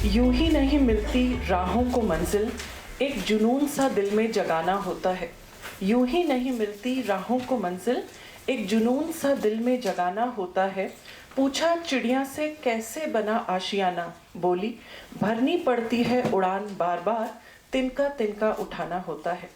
यूं ही नहीं मिलती राहों को मंजिल, एक जुनून सा दिल में जगाना होता है। यूं ही नहीं मिलती राहों को मंजिल, एक जुनून सा दिल में जगाना होता है। पूछा चिड़िया से कैसे बना आशियाना, बोली भरनी पड़ती है उड़ान बार बार, तिनका तिनका उठाना होता है।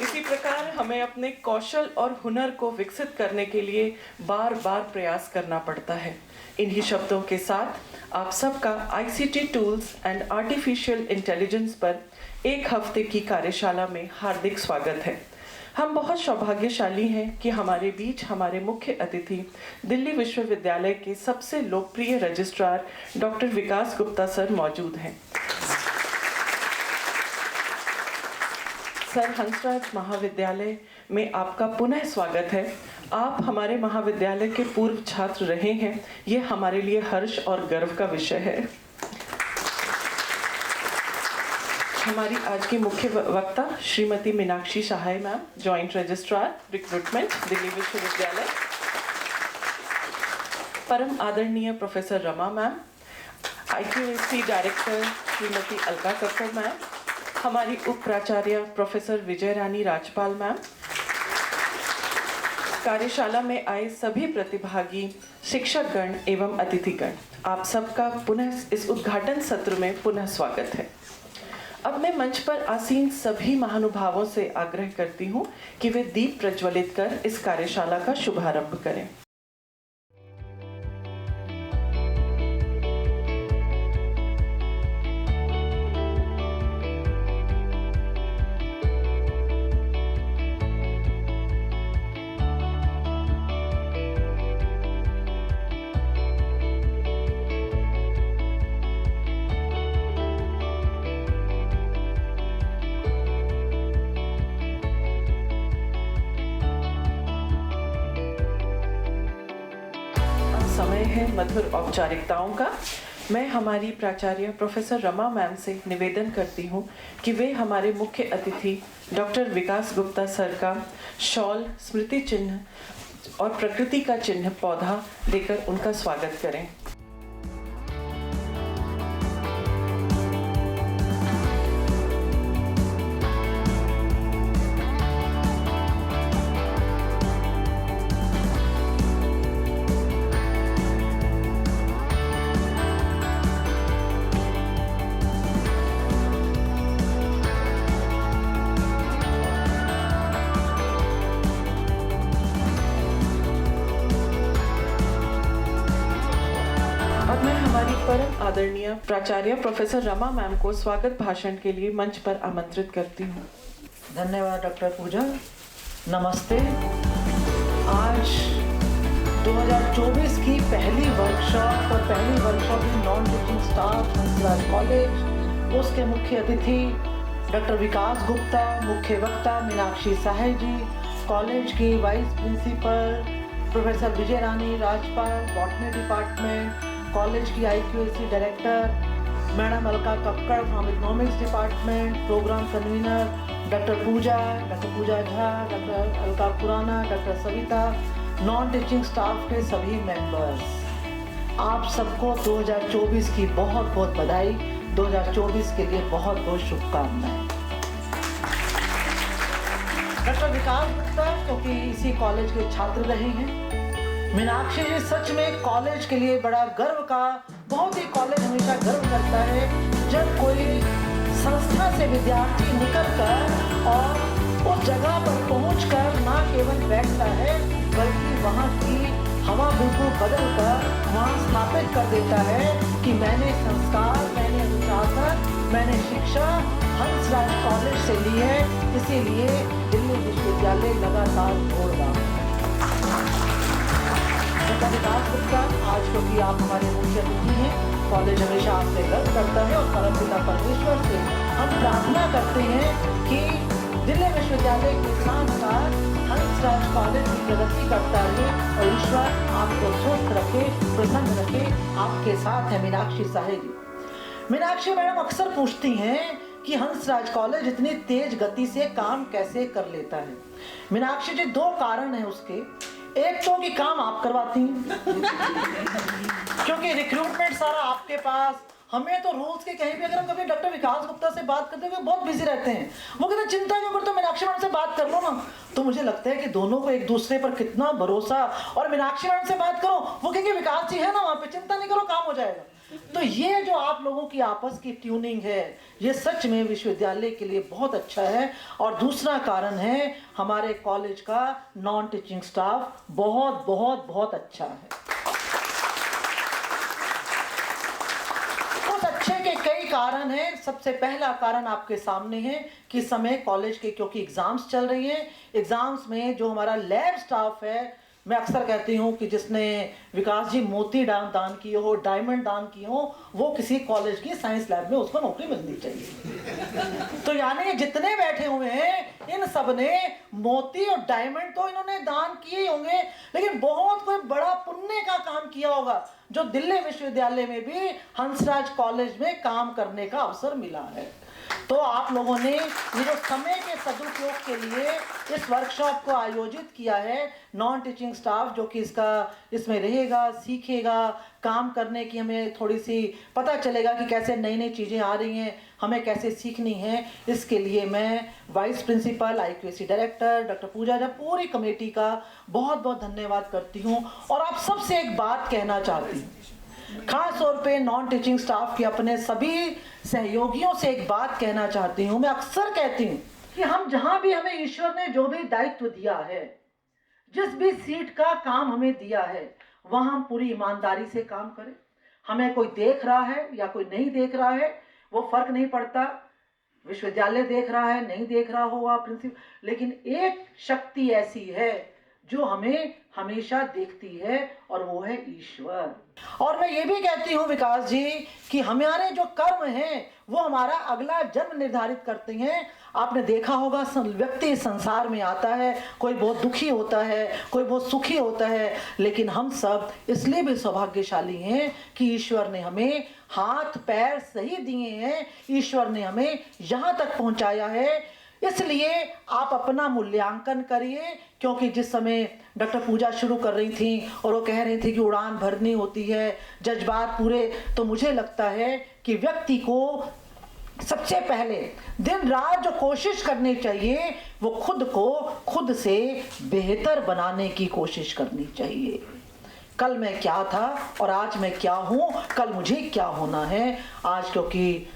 इसी प्रकार हमें अपने कौशल और हुनर को विकसित करने के लिए बार बार प्रयास करना पड़ता है। इन्हीं शब्दों के साथ आप सबका ICT tools and artificial intelligence पर एक हफ्ते की कार्यशाला में हार्दिक स्वागत है। हम बहुत सौभाग्यशाली हैं कि हमारे बीच हमारे मुख्य अतिथि दिल्ली विश्वविद्यालय के सबसे लोकप्रिय registrar doctor Vikas Gupta sir मौजूद हैं। सर, हंसराज महाविद्यालय में आपका पुनः स्वागत है। आप हमारे महाविद्यालय के पूर्व छात्र रहे हैं, ये हमारे लिए हर्ष और गर्व का विषय है। हमारी आज की मुख्य वक्ता Shrimati Meenakshi Sahay ma'am, joint registrar recruitment Delhi विश्वविद्यालय। परम आदरणीय professor Rama ma'am, IQAC director Shrimati Alka Kakkar ma'am, हमारी उप प्राचार्य प्रोफेसर विजय रानी राजपाल मैम, कार्यशाला में आए सभी प्रतिभागी, शिक्षकगण एवं अतिथिगण, आप सबका पुनः इस उद्घाटन सत्र में पुनः स्वागत है। अब मैं मंच पर आसीन सभी महानुभावों से आग्रह करती हूँ कि वे दीप प्रज्वलित कर इस कार्यशाला का शुभारंभ करें। समय है मधुर औपचारिकताओं का। मैं हमारी प्राचार्य प्रोफेसर रमा मैम से निवेदन करती हूँ कि वे हमारे मुख्य अतिथि डॉक्टर विकास गुप्ता सर का शॉल, स्मृति चिन्ह और प्रकृति का चिन्ह पौधा देकर उनका स्वागत करें। अब मैं हमारी परम आदरणीय प्राचार्य प्रोफेसर रमा मैम को स्वागत भाषण के लिए मंच पर आमंत्रित करती हूँ। धन्यवाद डॉक्टर पूजा। नमस्ते। आज 2024 की पहली वर्कशॉप और पहली वर्कशॉप की non teaching staff Hansraj college, उसके मुख्य अतिथि डॉक्टर विकास गुप्ता, मुख्य वक्ता मीनाक्षी सहाय जी, कॉलेज की vice principal professor Vijay Rani Rajpal, botany department, college की IQAC director madam Alka Kakkar from economics department, programme convener doctor Pooja Jha, doctor Alka Khurana, doctor Savita, non teaching staff के सभी मेंबर्स, आप सबको 2024 की बहुत बहुत बधाई, 2024 के लिए बहुत बहुत शुभकामनाएं। डॉक्टर विकास गुप्ता क्योंकि इसी कॉलेज के छात्र रहे हैं। मीनाक्षी जी सच में कॉलेज के लिए बड़ा गर्व का, बहुत ही कॉलेज हमेशा गर्व करता है जब कोई संस्था से विद्यार्थी निकलकर और उस जगह पर पहुंचकर ना केवल बैठता है बल्कि वहां की हवा बिल्कुल बदल कर वहां स्थापित कर देता है कि मैंने संस्कार, मैंने अनुशासन, मैंने शिक्षा हंसराज कॉलेज से ली है, इसीलिए दिल्ली विश्वविद्यालय लगातार दौड़ रहा है। विकास गुप्ता, आज क्योंकि आप हमारे मुख्य अतिथि हैं, कॉलेज हमेशा आपसे गर्व करता है और परमपिता परमेश्वर से हम प्रार्थना करते हैं कि दिल्ली विश्वविद्यालय के साथ साथ हंसराज कॉलेज की प्रगति करता रहे और ईश्वर आपको स्वस्थ रखे, प्रसन्न रखे। आपके साथ है मीनाक्षी सहाय जी। मीनाक्षी मैडम अक्सर पूछती हैं कि हंसराज कॉलेज इतनी तेज गति से काम कैसे कर लेता है। मीनाक्षी जी, दो कारण हैं उसके। एक तो कि काम आप करवाती हैं क्योंकि रिक्रूटमेंट सारा आपके पास। हमें तो रोज के कहीं भी अगर हम कभी डॉक्टर विकास गुप्ता से बात करते हैं, बहुत बिजी रहते हैं, वो कहते हैं चिंता क्यों करते हो, मीनाक्षी मैडम से बात कर लो ना। तो मुझे लगता है कि दोनों को एक दूसरे पर कितना भरोसा, और मीनाक्षी मैडम से बात करो, वो कहेंगे विकास जी है ना वहाँ पे, चिंता नहीं करो, काम हो जाएगा। तो ये जो आप लोगों की आपस की ट्यूनिंग है, ये सच में विश्वविद्यालय के लिए बहुत अच्छा है। और दूसरा कारण है हमारे कॉलेज का नॉन टीचिंग स्टाफ बहुत बहुत बहुत अच्छा है। उस अच्छे के कई कारण हैं। सबसे पहला कारण आपके सामने है कि इस समय कॉलेज के क्योंकि एग्जाम्स चल रही हैं, एग्जाम्स में जो हमारा लैब स्टाफ है, मैं अक्सर कहती हूँ कि जिसने विकास जी मोती दान किए हो, डायमंड दान किए हो, वो किसी कॉलेज की साइंस लैब में उसको नौकरी मिलनी चाहिए। तो यानी जितने बैठे हुए हैं इन सब ने मोती और डायमंड तो इन्होंने दान किए होंगे, लेकिन बहुत कोई बड़ा पुण्य का काम किया होगा जो दिल्ली विश्वविद्यालय में भी हंसराज कॉलेज में काम करने का अवसर मिला है। तो आप लोगों ने ये जो समय के सदुपयोग के लिए इस वर्कशॉप को आयोजित किया है, नॉन टीचिंग स्टाफ जो कि इसमें रहेगा, सीखेगा, काम करने की हमें थोड़ी सी पता चलेगा कि कैसे नई नई चीज़ें आ रही हैं, हमें कैसे सीखनी है। इसके लिए मैं vice principal, IQAC director doctor Pooja Jha, पूरी कमेटी का बहुत बहुत धन्यवाद करती हूँ। और आप सबसे एक बात कहना चाहती हूँ, खास तौर पे नॉन टीचिंग स्टाफ के अपने सभी सहयोगियों से एक बात कहना चाहती हूँ। मैं अक्सर कहती हूँ कि हम जहाँ भी, हमें ईश्वर ने जो भी दायित्व दिया है, जिस भी सीट का काम हमें दिया है, वहाँ हम पूरी ईमानदारी से काम करें। हमें कोई देख रहा है या कोई नहीं देख रहा है, वो फर्क नहीं पड़ता। विश्वविद्यालय देख रहा है, नहीं देख रहा होगा प्रिंसिपल, लेकिन एक शक्ति ऐसी है जो हमें हमेशा देखती है, और वो है ईश्वर। और मैं ये भी कहती हूँ विकास जी कि हमारे जो कर्म हैं वो हमारा अगला जन्म निर्धारित करते हैं। आपने देखा होगा व्यक्ति संसार में आता है, कोई बहुत दुखी होता है, कोई बहुत सुखी होता है, लेकिन हम सब इसलिए भी सौभाग्यशाली हैं कि ईश्वर ने हमें हाथ पैर सही दिए हैं, ईश्वर ने हमें यहाँ तक पहुँचाया है। इसलिए आप अपना मूल्यांकन करिए, क्योंकि जिस समय डॉक्टर पूजा शुरू कर रही थी और वो कह रही थी कि उड़ान भरनी होती है, जज्बात पूरे, तो मुझे लगता है कि व्यक्ति को सबसे पहले दिन रात जो कोशिश करनी चाहिए वो खुद को खुद से बेहतर बनाने की कोशिश करनी चाहिए। कल मैं क्या था और आज मैं क्या हूँ, कल मुझे क्या होना है। आज क्योंकि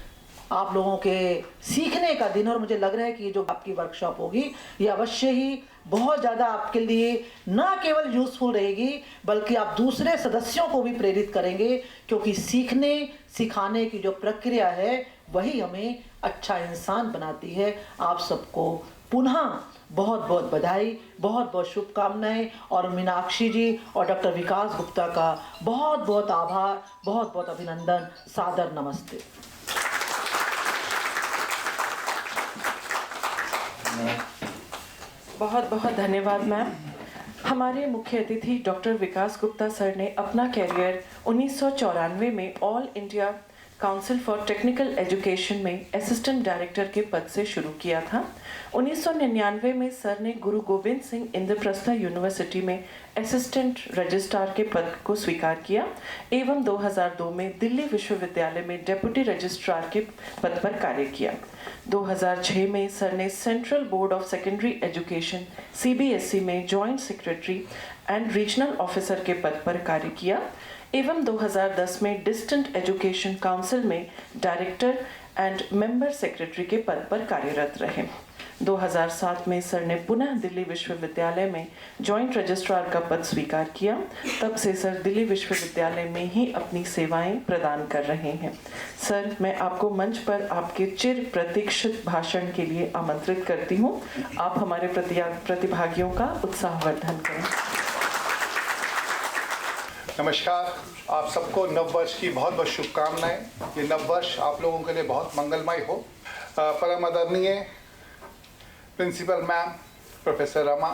आप लोगों के सीखने का दिन, और मुझे लग रहा है कि जो आपकी वर्कशॉप होगी ये अवश्य ही बहुत ज़्यादा आपके लिए ना केवल यूज़फुल रहेगी, बल्कि आप दूसरे सदस्यों को भी प्रेरित करेंगे, क्योंकि सीखने सिखाने की जो प्रक्रिया है वही हमें अच्छा इंसान बनाती है। आप सबको पुनः बहुत बहुत बधाई, बहुत बहुत शुभकामनाएं, और मीनाक्षी जी और डॉक्टर विकास गुप्ता का बहुत बहुत आभार, बहुत बहुत अभिनंदन, सादर नमस्ते। बहुत बहुत धन्यवाद मैम। हमारे मुख्य अतिथि डॉक्टर विकास गुप्ता सर ने अपना कैरियर 1994 में all India council for technical education में असिस्टेंट डायरेक्टर के पद से शुरू किया था। 1999 में सर ने गुरु गोविंद सिंह इंद्रप्रस्थ यूनिवर्सिटी में असिस्टेंट रजिस्ट्रार के पद को स्वीकार किया एवं 2002 में दिल्ली विश्वविद्यालय में डेप्यूटी रजिस्ट्रार के पद पर कार्य किया। 2006 में सर ने central board of secondary education CBSE में joint secretary and regional officer के पद पर कार्य किया एवं 2010 में डिस्टेंट एजुकेशन काउंसिल में डायरेक्टर एंड मेंबर सेक्रेटरी के पद पर कार्यरत रहे। 2007 में सर ने पुनः दिल्ली विश्वविद्यालय में जॉइंट रजिस्ट्रार का पद स्वीकार किया। तब से सर दिल्ली विश्वविद्यालय में ही अपनी सेवाएं प्रदान कर रहे हैं। सर, मैं आपको मंच पर आपके चिर प्रतीक्षित भाषण के लिए आमंत्रित करती हूं। आप हमारे प्रतिभागियों का उत्साहवर्धन करें। नमस्कार, आप सबको नव वर्ष की बहुत बहुत शुभकामनाएं। ये नव वर्ष आप लोगों के लिए बहुत मंगलमय हो। परम आदरणीय प्रिंसिपल मैम प्रोफेसर रमा,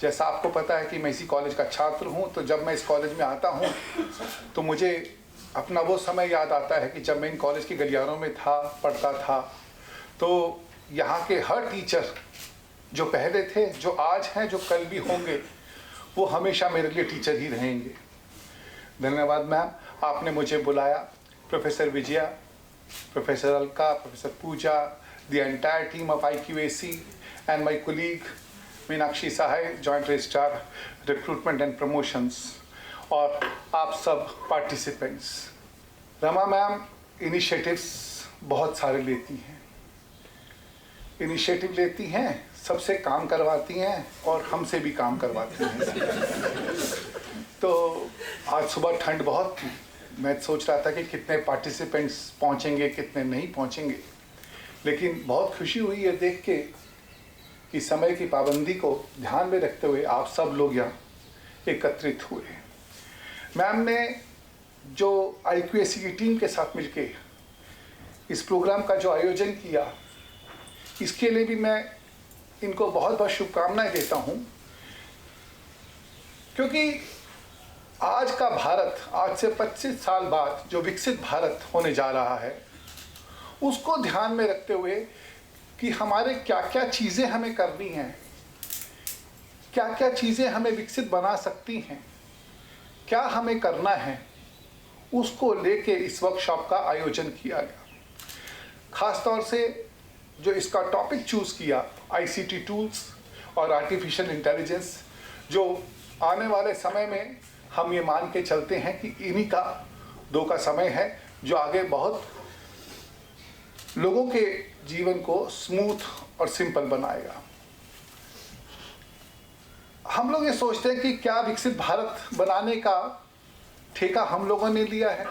जैसा आपको पता है कि मैं इसी कॉलेज का छात्र हूं, तो जब मैं इस कॉलेज में आता हूं तो मुझे अपना वो समय याद आता है कि जब मैं इन कॉलेज की गलियारों में था, पढ़ता था, तो यहाँ के हर टीचर जो पहले थे, जो आज हैं, जो कल भी होंगे, वो हमेशा मेरे लिए टीचर ही रहेंगे। धन्यवाद मैम, आपने मुझे बुलाया। Professor Vijaya, professor Alka, professor Pooja, the entire team of IQAC and my colleague Meenakshi Sahay, joint registrar recruitment and promotions, और आप सब पार्टिसिपेंट्स। रमा मैम इनिशिएटिव्स बहुत सारे लेती हैं, इनिशिएटिव लेती हैं, सबसे काम करवाती हैं और हमसे भी काम करवाती हैं। तो आज सुबह ठंड बहुत थी, मैं सोच रहा था कि कितने पार्टिसिपेंट्स पहुंचेंगे, कितने नहीं पहुंचेंगे, लेकिन बहुत खुशी हुई है देख के कि समय की पाबंदी को ध्यान में रखते हुए आप सब लोग यहाँ एकत्रित हुए। मैम ने जो IQAC की टीम के साथ मिलके इस प्रोग्राम का जो आयोजन किया, इसके लिए भी मैं इनको बहुत बहुत शुभकामनाएं देता हूँ, क्योंकि आज का भारत, आज से 25 साल बाद जो विकसित भारत होने जा रहा है, उसको ध्यान में रखते हुए कि हमारे क्या क्या चीज़ें हमें करनी हैं, क्या क्या चीज़ें हमें विकसित बना सकती हैं, क्या हमें करना है, उसको लेके इस वर्कशॉप का आयोजन किया गया। ख़ास तौर से जो इसका टॉपिक चूज़ किया, ICT टूल्स और आर्टिफिशियल इंटेलिजेंस, जो आने वाले समय में हम ये मान के चलते हैं कि इन्हीं का दो का समय है, जो आगे बहुत लोगों के जीवन को स्मूथ और सिंपल बनाएगा। हम लोग ये सोचते हैं कि क्या विकसित भारत बनाने का ठेका हम लोगों ने लिया है,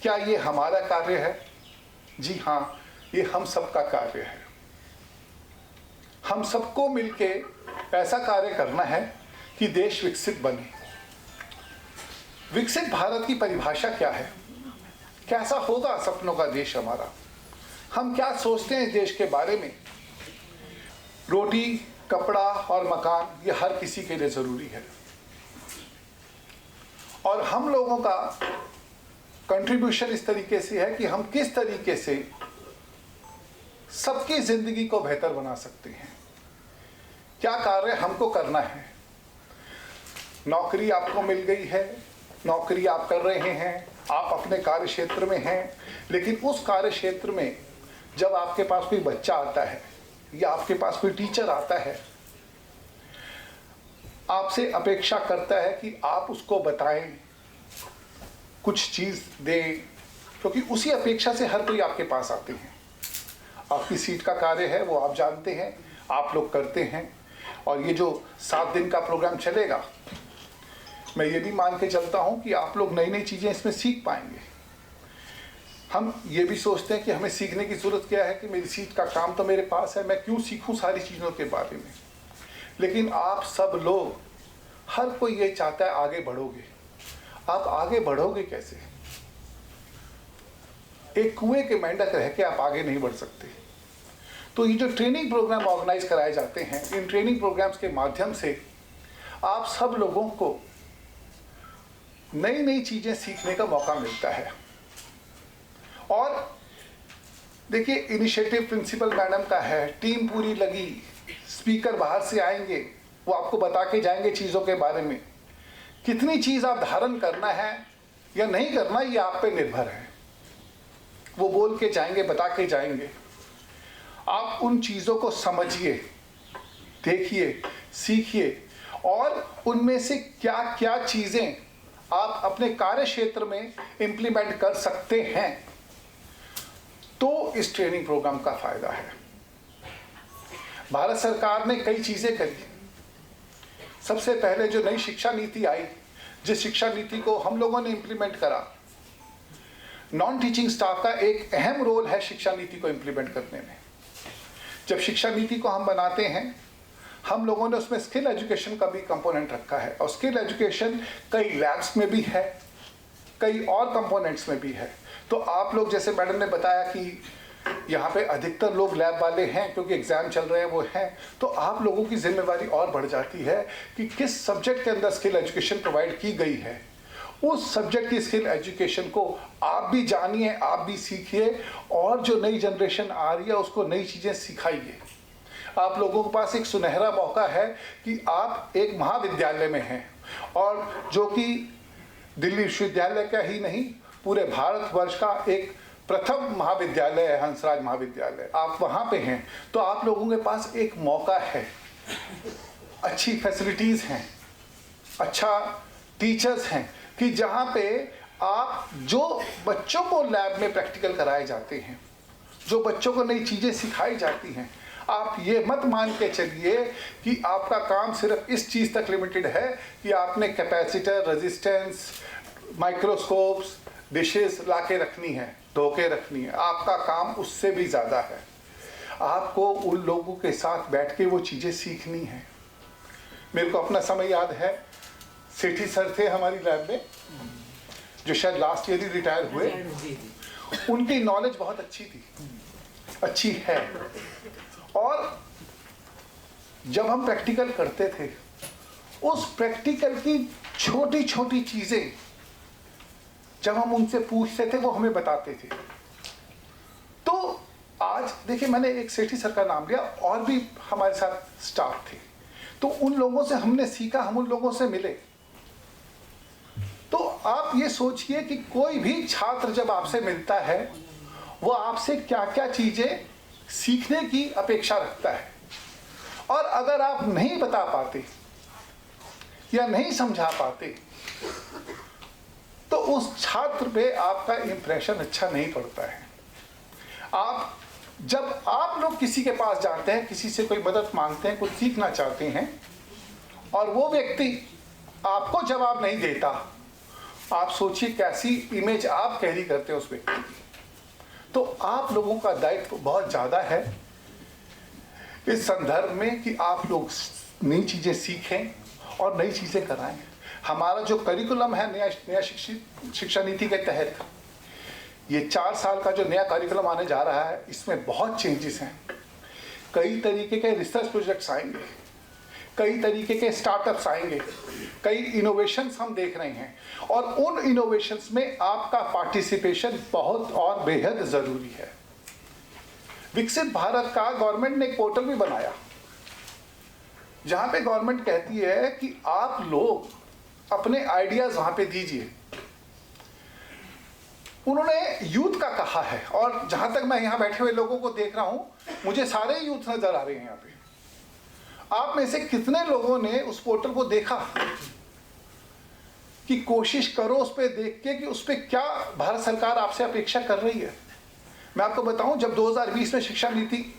क्या ये हमारा कार्य है? जी हाँ, ये हम सबका कार्य है। हम सबको मिलके ऐसा कार्य करना है कि देश विकसित बने। विकसित भारत की परिभाषा क्या है? कैसा होगा सपनों का देश हमारा? हम क्या सोचते हैं देश के बारे में? रोटी, कपड़ा और मकान, ये हर किसी के लिए ज़रूरी है, और हम लोगों का कंट्रीब्यूशन इस तरीके से है कि हम किस तरीके से सबकी ज़िंदगी को बेहतर बना सकते हैं, क्या कार्य हमको करना है। नौकरी आपको मिल गई है, नौकरी आप कर रहे हैं, आप अपने कार्य क्षेत्र में हैं, लेकिन उस कार्य क्षेत्र में जब आपके पास कोई बच्चा आता है या आपके पास कोई टीचर आता है, आपसे अपेक्षा करता है कि आप उसको बताएं, कुछ चीज़ दें, क्योंकि उसी अपेक्षा से हर कोई आपके पास आते हैं। आपकी सीट का कार्य है वो आप जानते हैं, आप लोग करते हैं, और ये जो 7 दिन का प्रोग्राम चलेगा, मैं ये भी मान के चलता हूँ कि आप लोग नई नई चीज़ें इसमें सीख पाएंगे। हम ये भी सोचते हैं कि हमें सीखने की ज़रूरत क्या है, कि मेरी सीट का काम तो मेरे पास है, मैं क्यों सीखूं सारी चीज़ों के बारे में। लेकिन आप सब लोग, हर कोई ये चाहता है आगे बढ़ोगे। आप आगे बढ़ोगे कैसे? एक कुएं के मेंढक रह के आप आगे नहीं बढ़ सकते। तो ये जो ट्रेनिंग प्रोग्राम ऑर्गेनाइज कराए जाते हैं, इन ट्रेनिंग प्रोग्राम्स के माध्यम से आप सब लोगों को नई नई चीज़ें सीखने का मौका मिलता है। और देखिए, इनिशिएटिव प्रिंसिपल मैडम का है, टीम पूरी लगी, स्पीकर बाहर से आएंगे, वो आपको बता के जाएंगे चीज़ों के बारे में। कितनी चीज़ आप धारण करना है या नहीं करना, ये आप पे निर्भर है। वो बोल के जाएंगे, बता के जाएंगे। आप उन चीज़ों को समझिए, देखिए, सीखिए, और उनमें से क्या क्या चीज़ें आप अपने कार्य क्षेत्र में इम्प्लीमेंट कर सकते हैं, तो इस ट्रेनिंग प्रोग्राम का फायदा है। भारत सरकार ने कई चीज़ें करी। सबसे पहले जो नई शिक्षा नीति आई, जिस शिक्षा नीति को हम लोगों ने इम्प्लीमेंट करा, नॉन टीचिंग स्टाफ का एक अहम रोल है शिक्षा नीति को इम्प्लीमेंट करने में। जब शिक्षा नीति को हम बनाते हैं, हम लोगों ने उसमें स्किल एजुकेशन का भी कंपोनेंट रखा है, और स्किल एजुकेशन कई लैब्स में भी है, कई और कंपोनेंट्स में भी है। तो आप लोग, जैसे मैडम ने बताया कि यहाँ पे अधिकतर लोग लैब वाले हैं क्योंकि एग्ज़ाम चल रहे हैं, वो हैं, तो आप लोगों की जिम्मेवारी और बढ़ जाती है कि किस सब्जेक्ट के अंदर स्किल एजुकेशन प्रोवाइड की गई है, उस सब्जेक्ट की स्किल एजुकेशन को आप भी जानिए, आप भी सीखिए, और जो नई जनरेशन आ रही है उसको नई चीज़ें सिखाइए। आप लोगों के पास एक सुनहरा मौका है कि आप एक महाविद्यालय में हैं, और जो कि दिल्ली विश्वविद्यालय का ही नहीं, पूरे भारतवर्ष का एक प्रथम महाविद्यालय है हंसराज महाविद्यालय। आप वहाँ पे हैं तो आप लोगों के पास एक मौका है, अच्छी फैसिलिटीज़ हैं, अच्छा टीचर्स हैं, कि जहाँ पे आप जो बच्चों को लैब में प्रैक्टिकल कराए जाते हैं, जो बच्चों को नई चीज़ें सिखाई जाती हैं, आप ये मत मान के चलिए कि आपका काम सिर्फ इस चीज़ तक लिमिटेड है कि आपने कैपेसिटर, रेजिस्टेंस, माइक्रोस्कोप्स, डिशेस ला के रखनी है, धो के रखनी है। आपका काम उससे भी ज़्यादा है। आपको उन लोगों के साथ बैठ के वो चीज़ें सीखनी है। मेरे को अपना समय याद है, सेठी सर थे हमारी लैब में, जो शायद लास्ट ईयर ही रिटायर हुए। उनकी नॉलेज बहुत अच्छी थी, अच्छी है, और जब हम प्रैक्टिकल करते थे, उस प्रैक्टिकल की छोटी छोटी चीज़ें जब हम उनसे पूछते थे वो हमें बताते थे। तो आज देखिए, मैंने एक सेठी सर का नाम लिया, और भी हमारे साथ स्टाफ थे, तो उन लोगों से हमने सीखा, हम उन लोगों से मिले। तो आप ये सोचिए कि कोई भी छात्र जब आपसे मिलता है, वो आपसे क्या क्या चीज़ें सीखने की अपेक्षा रखता है, और अगर आप नहीं बता पाते या नहीं समझा पाते तो उस छात्र पे आपका इम्प्रेशन अच्छा नहीं पड़ता है। जब आप लोग किसी के पास जाते हैं, किसी से कोई मदद मांगते हैं, कुछ सीखना चाहते हैं, और वो व्यक्ति आपको जवाब नहीं देता, आप सोचिए कैसी इमेज आप कैरी करते हैं उस व्यक्ति की। तो आप लोगों का दायित्व बहुत ज़्यादा है इस संदर्भ में कि आप लोग नई चीज़ें सीखें और नई चीज़ें कराएं। हमारा जो करिकुलम है नया शिक्षा नीति के तहत, ये 4 साल का जो नया करिकुलम आने जा रहा है, इसमें बहुत चेंजेस हैं। कई तरीके के रिसर्च प्रोजेक्ट्स आएंगे, कई तरीके के स्टार्टअप्स आएंगे, कई इनोवेशंस हम देख रहे हैं, और उन इनोवेशंस में आपका पार्टिसिपेशन बहुत और बेहद ज़रूरी है। विकसित भारत का गवर्नमेंट ने एक पोर्टल भी बनाया, जहाँ पे गवर्नमेंट कहती है कि आप लोग अपने आइडियाज़ वहाँ पे दीजिए। उन्होंने यूथ का कहा है, और जहाँ तक मैं यहाँ बैठे हुए लोगों को देख रहा हूँ, मुझे सारे यूथ नज़र आ रहे हैं यहाँ पे। आप में से कितने लोगों ने उस पोर्टल को देखा? कि कोशिश करो उस पर देख के कि उस पर क्या भारत सरकार आपसे अपेक्षा कर रही है। मैं आपको बताऊं, जब 2020 में शिक्षा नीति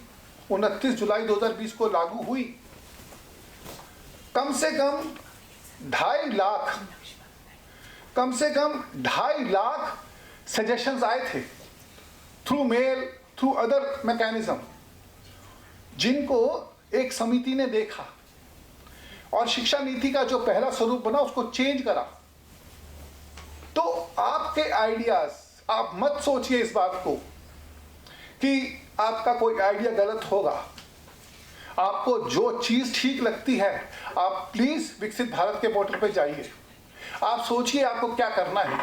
29 जुलाई 2020 को लागू हुई, कम से कम 2.5 लाख सजेशंस आए थे, through mail, through other mechanism, जिनको एक समिति ने देखा और शिक्षा नीति का जो पहला स्वरूप बना उसको चेंज करा। तो आपके आइडियाज, आप मत सोचिए इस बात को कि आपका कोई आइडिया गलत होगा। आपको जो चीज़ ठीक लगती है, आप प्लीज़ विकसित भारत के पोर्टल पे जाइए, आप सोचिए आपको क्या करना है।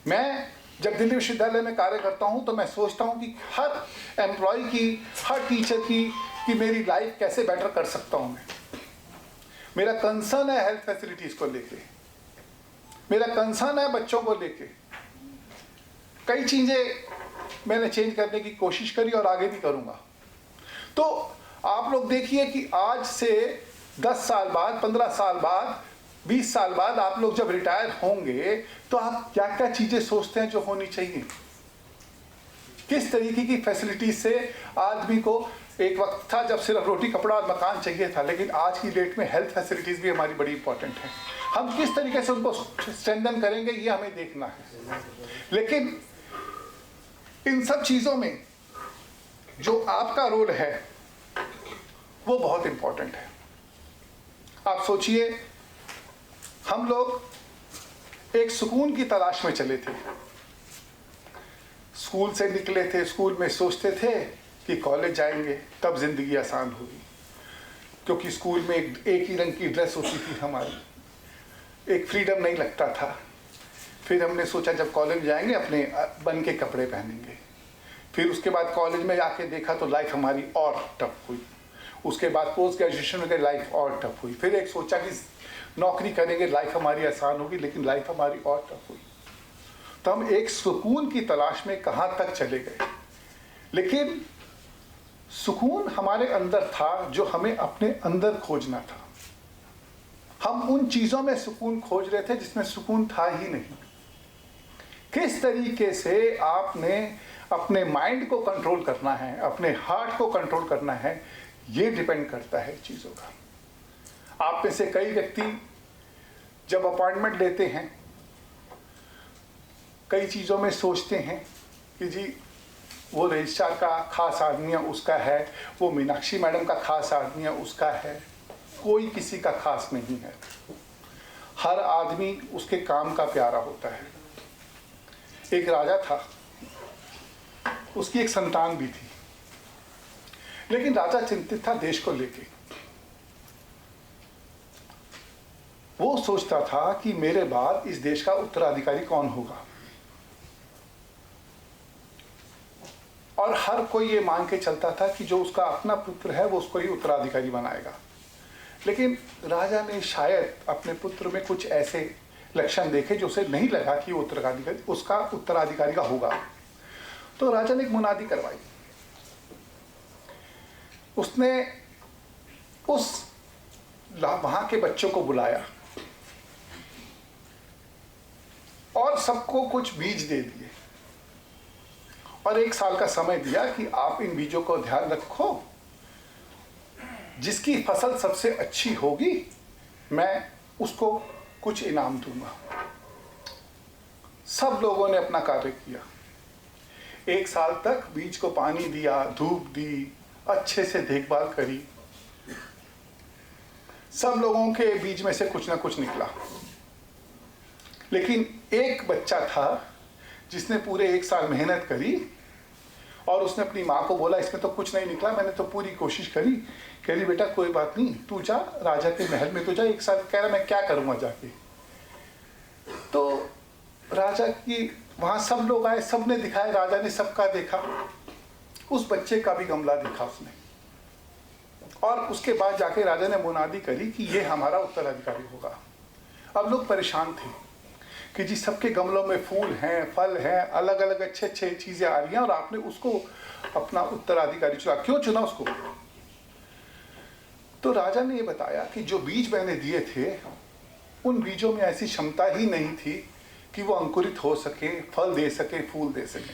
मैं जब दिल्ली विश्वविद्यालय में कार्य करता हूं तो मैं सोचता हूं कि हर एम्प्लॉय की, हर टीचर की, कि मेरी लाइफ कैसे बेटर कर सकता हूं मैं। मेरा कंसर्न है हेल्थ फैसिलिटीज़ को लेके, मेरा कंसर्न है बच्चों को लेके। कई चीज़ें मैंने चेंज करने की कोशिश करी और आगे भी करूँगा। तो आप लोग देखिए कि आज से 10 साल बाद, 15 साल बाद, 20 साल बाद आप लोग जब रिटायर होंगे तो आप क्या क्या चीज़ें सोचते हैं जो होनी चाहिए। किस तरीके की फैसिलिटीज से आदमी को, एक वक्त था जब सिर्फ रोटी कपड़ा और मकान चाहिए था, लेकिन आज की डेट में हेल्थ फैसिलिटीज़ भी हमारी बड़ी इंपॉर्टेंट है। हम किस तरीके से उनको स्ट्रेंथन करेंगे ये हमें देखना है। लेकिन इन सब चीज़ों में जो आपका रोल है वो बहुत इंपॉर्टेंट है। आप सोचिए, हम लोग एक सुकून की तलाश में चले थे, स्कूल से निकले थे, स्कूल में सोचते थे कि कॉलेज जाएंगे तब ज़िंदगी आसान होगी, क्योंकि स्कूल में एक ही रंग की ड्रेस होती थी हमारी, एक फ्रीडम नहीं लगता था। फिर हमने सोचा जब कॉलेज जाएंगे अपने बन के कपड़े पहनेंगे। फिर उसके बाद कॉलेज में जाके देखा तो लाइफ हमारी और टफ हुई। उसके बाद पोस्ट ग्रेजुएशन में गए, लाइफ और टफ हुई। फिर एक सोचा कि नौकरी करेंगे, लाइफ हमारी आसान होगी, लेकिन लाइफ हमारी और टफ हुई। तो हम एक सुकून की तलाश में कहाँ तक चले गए, लेकिन सुकून हमारे अंदर था जो हमें अपने अंदर खोजना था। हम उन चीज़ों में सुकून खोज रहे थे जिसमें सुकून था ही नहीं। किस तरीके से आपने अपने माइंड को कंट्रोल करना है, अपने हार्ट को कंट्रोल करना है, ये डिपेंड करता है चीज़ों का। आप में से कई व्यक्ति जब अपॉइंटमेंट लेते हैं, कई चीज़ों में सोचते हैं कि जी वो रजिस्ट्रार का खास आदमी है उसका है, वो मीनाक्षी मैडम का खास आदमी है उसका है, कोई किसी का खास नहीं है। हर आदमी उसके काम का प्यारा होता है। एक राजा था, उसकी एक संतान भी थी, लेकिन राजा चिंतित था देश को लेके। वो सोचता था कि मेरे बाद इस देश का उत्तराधिकारी कौन होगा, और हर कोई ये मान के चलता था कि जो उसका अपना पुत्र है वो उसको ही उत्तराधिकारी बनाएगा। लेकिन राजा ने शायद अपने पुत्र में कुछ ऐसे लक्षण देखे जो उसे नहीं लगा कि वो उसका उत्तराधिकारी का होगा। तो राजा ने एक मुनादी करवाई। उसने वहां के बच्चों को बुलाया और सबको कुछ बीज दे दिए और 1 साल का समय दिया कि आप इन बीजों को ध्यान रखो, जिसकी फसल सबसे अच्छी होगी मैं उसको कुछ इनाम दूंगा। सब लोगों ने अपना कार्य किया। 1 साल तक बीज को पानी दिया, धूप दी, अच्छे से देखभाल करी। सब लोगों के बीज में से कुछ ना कुछ निकला, लेकिन एक बच्चा था जिसने पूरे 1 साल मेहनत करी और उसने अपनी माँ को बोला इसमें तो कुछ नहीं निकला, मैंने तो पूरी कोशिश करी। कह रही बेटा कोई बात नहीं, तू जा राजा के महल में, तो जा 1 साल। कह रहा मैं क्या करूँगा जाके। तो राजा की वहाँ सब लोग आए, सब ने दिखाया, राजा ने सबका देखा, उस बच्चे का भी गमला देखा उसने, और उसके बाद जाके राजा ने मुनादी करी कि ये हमारा उत्तराधिकारी होगा। अब लोग परेशान थे कि जी सबके गमलों में फूल हैं, फल हैं, अलग अलग अच्छे अच्छे चीज़ें आ रही हैं और आपने उसको अपना उत्तराधिकारी चुना, क्यों चुना उसको? तो राजा ने ये बताया कि जो बीज मैंने दिए थे उन बीजों में ऐसी क्षमता ही नहीं थी कि वो अंकुरित हो सके, फल दे सके, फूल दे सके।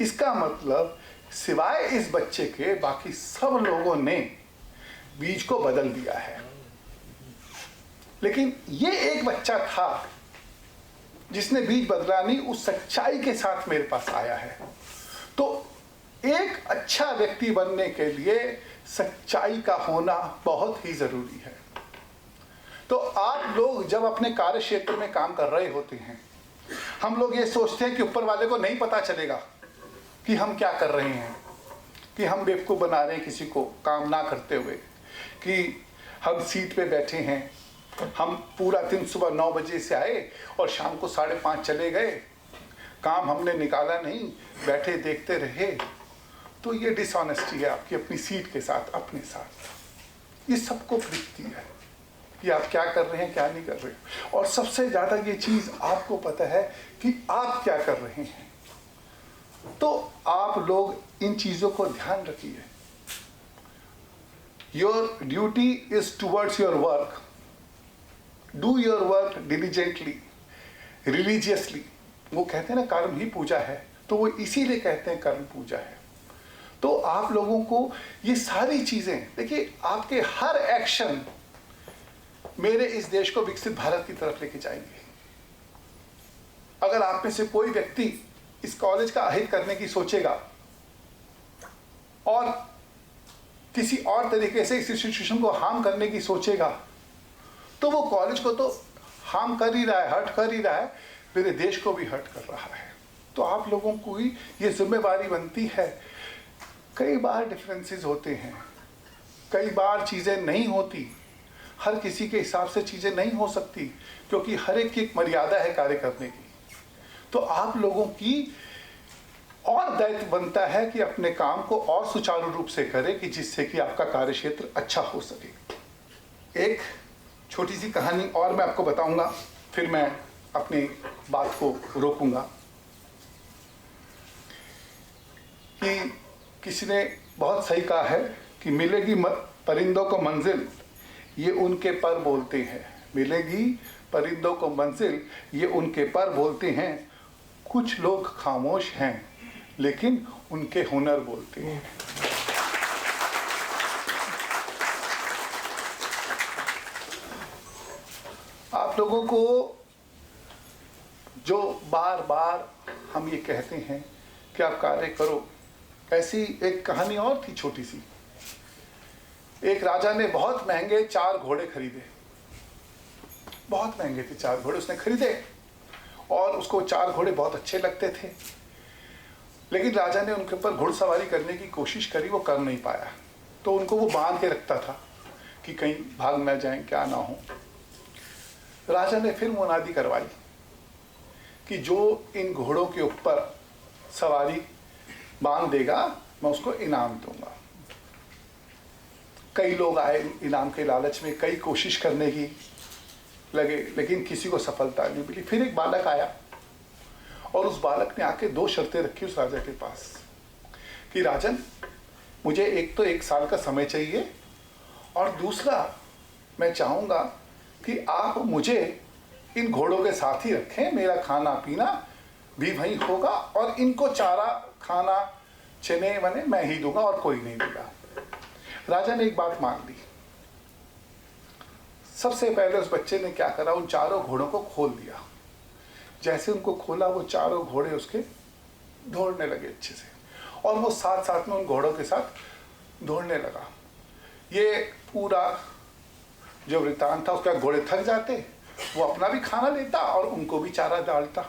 इसका मतलब सिवाय इस बच्चे के बाकी सब लोगों ने बीज को बदल दिया है, लेकिन ये एक बच्चा था जिसने बीज बदला नहीं, उस सच्चाई के साथ मेरे पास आया है। तो एक अच्छा व्यक्ति बनने के लिए सच्चाई का होना बहुत ही जरूरी है। तो आप लोग जब अपने कार्य क्षेत्र में काम कर रहे होते हैं, हम लोग ये सोचते हैं कि ऊपर वाले को नहीं पता चलेगा कि हम क्या कर रहे हैं, कि हम बेवकूफ़ बना रहे हैं किसी को काम ना करते हुए, कि हम सीट पे बैठे हैं, हम पूरा दिन सुबह 9 बजे से आए और शाम को 5:30 चले गए, काम हमने निकाला नहीं, बैठे देखते रहे। तो ये डिसऑनेस्टी है आपकी अपनी सीट के साथ, अपने साथ। ये सबको दिखती है कि आप क्या कर रहे हैं, क्या नहीं कर रहे, और सबसे ज़्यादा ये चीज़ आपको पता है कि आप क्या कर रहे हैं। तो आप लोग इन चीज़ों को ध्यान रखिए। Your duty is towards your work, do your work diligently, religiously. वो कहते हैं ना कर्म ही पूजा है, तो वो इसीलिए कहते हैं कर्म पूजा है। तो आप लोगों को ये सारी चीज़ें, देखिए आपके हर एक्शन मेरे इस देश को विकसित भारत की तरफ लेके जाएंगे। अगर आप में से कोई व्यक्ति इस कॉलेज का अहित करने की सोचेगा और किसी और तरीके से इस इंस्टीट्यूशन को हार्म करने की सोचेगा, तो वो कॉलेज को तो हार्म कर ही रहा है, हर्ट कर ही रहा है, मेरे देश को भी हर्ट कर रहा है। तो आप लोगों को ही ये जिम्मेवारी बनती है। कई बार डिफरेंसेस होते हैं, कई बार चीज़ें नहीं होती, हर किसी के हिसाब से चीज़ें नहीं हो सकती, क्योंकि हर एक की एक मर्यादा है कार्य करने की। तो आप लोगों की और दायित्व बनता है कि अपने काम को और सुचारू रूप से करें कि जिससे कि आपका कार्य क्षेत्र अच्छा हो सके। एक छोटी सी कहानी और मैं आपको बताऊंगा, फिर मैं अपनी बात को रोकूंगा। कि किसी ने बहुत सही कहा है कि मिलेगी परिंदों को मंजिल, ये उनके पर बोलते हैं। मिलेगी परिंदों को मंजिल, ये उनके पर बोलते हैं। कुछ लोग खामोश हैं लेकिन उनके हुनर बोलते हैं। आप लोगों को जो बार बार हम ये कहते हैं कि आप कार्य करो, ऐसी एक कहानी और थी छोटी सी। एक राजा ने बहुत महंगे 4 घोड़े खरीदे। बहुत महंगे थे 4 घोड़े उसने खरीदे और उसको 4 घोड़े बहुत अच्छे लगते थे। लेकिन राजा ने उनके ऊपर घुड़सवारी करने की कोशिश करी, वो कर नहीं पाया। तो उनको वो बांध के रखता था कि कहीं भाग ना जाएं, क्या ना हो। राजा ने फिर मुनादी करवाई कि जो इन घोड़ों के ऊपर सवारी बांध देगा मैं उसको इनाम दूंगा। कई लोग आए इनाम के लालच में, कई कोशिश करने की लगे, लेकिन किसी को सफलता नहीं मिली। फिर एक बालक आया और उस बालक ने आके 2 शर्तें रखी उस राजा के पास कि राजन, मुझे एक तो 1 साल का समय चाहिए और दूसरा मैं चाहूँगा कि आप मुझे इन घोड़ों के साथ ही रखें, मेरा खाना पीना भी वहीं होगा और इनको चारा खाना चने वने मैं ही दूंगा और कोई नहीं देगा। राजा ने एक बात मान ली। सबसे पहले उस बच्चे ने क्या करा, उन 4 घोड़ों को खोल दिया। जैसे उनको खोला वो 4 घोड़े उसके दौड़ने लगे अच्छे से और वो साथ साथ में उन घोड़ों के साथ दौड़ने लगा। ये पूरा जो वृत्तांत था, उसके बाद घोड़े थक जाते, वो अपना भी खाना लेता और उनको भी चारा डालता।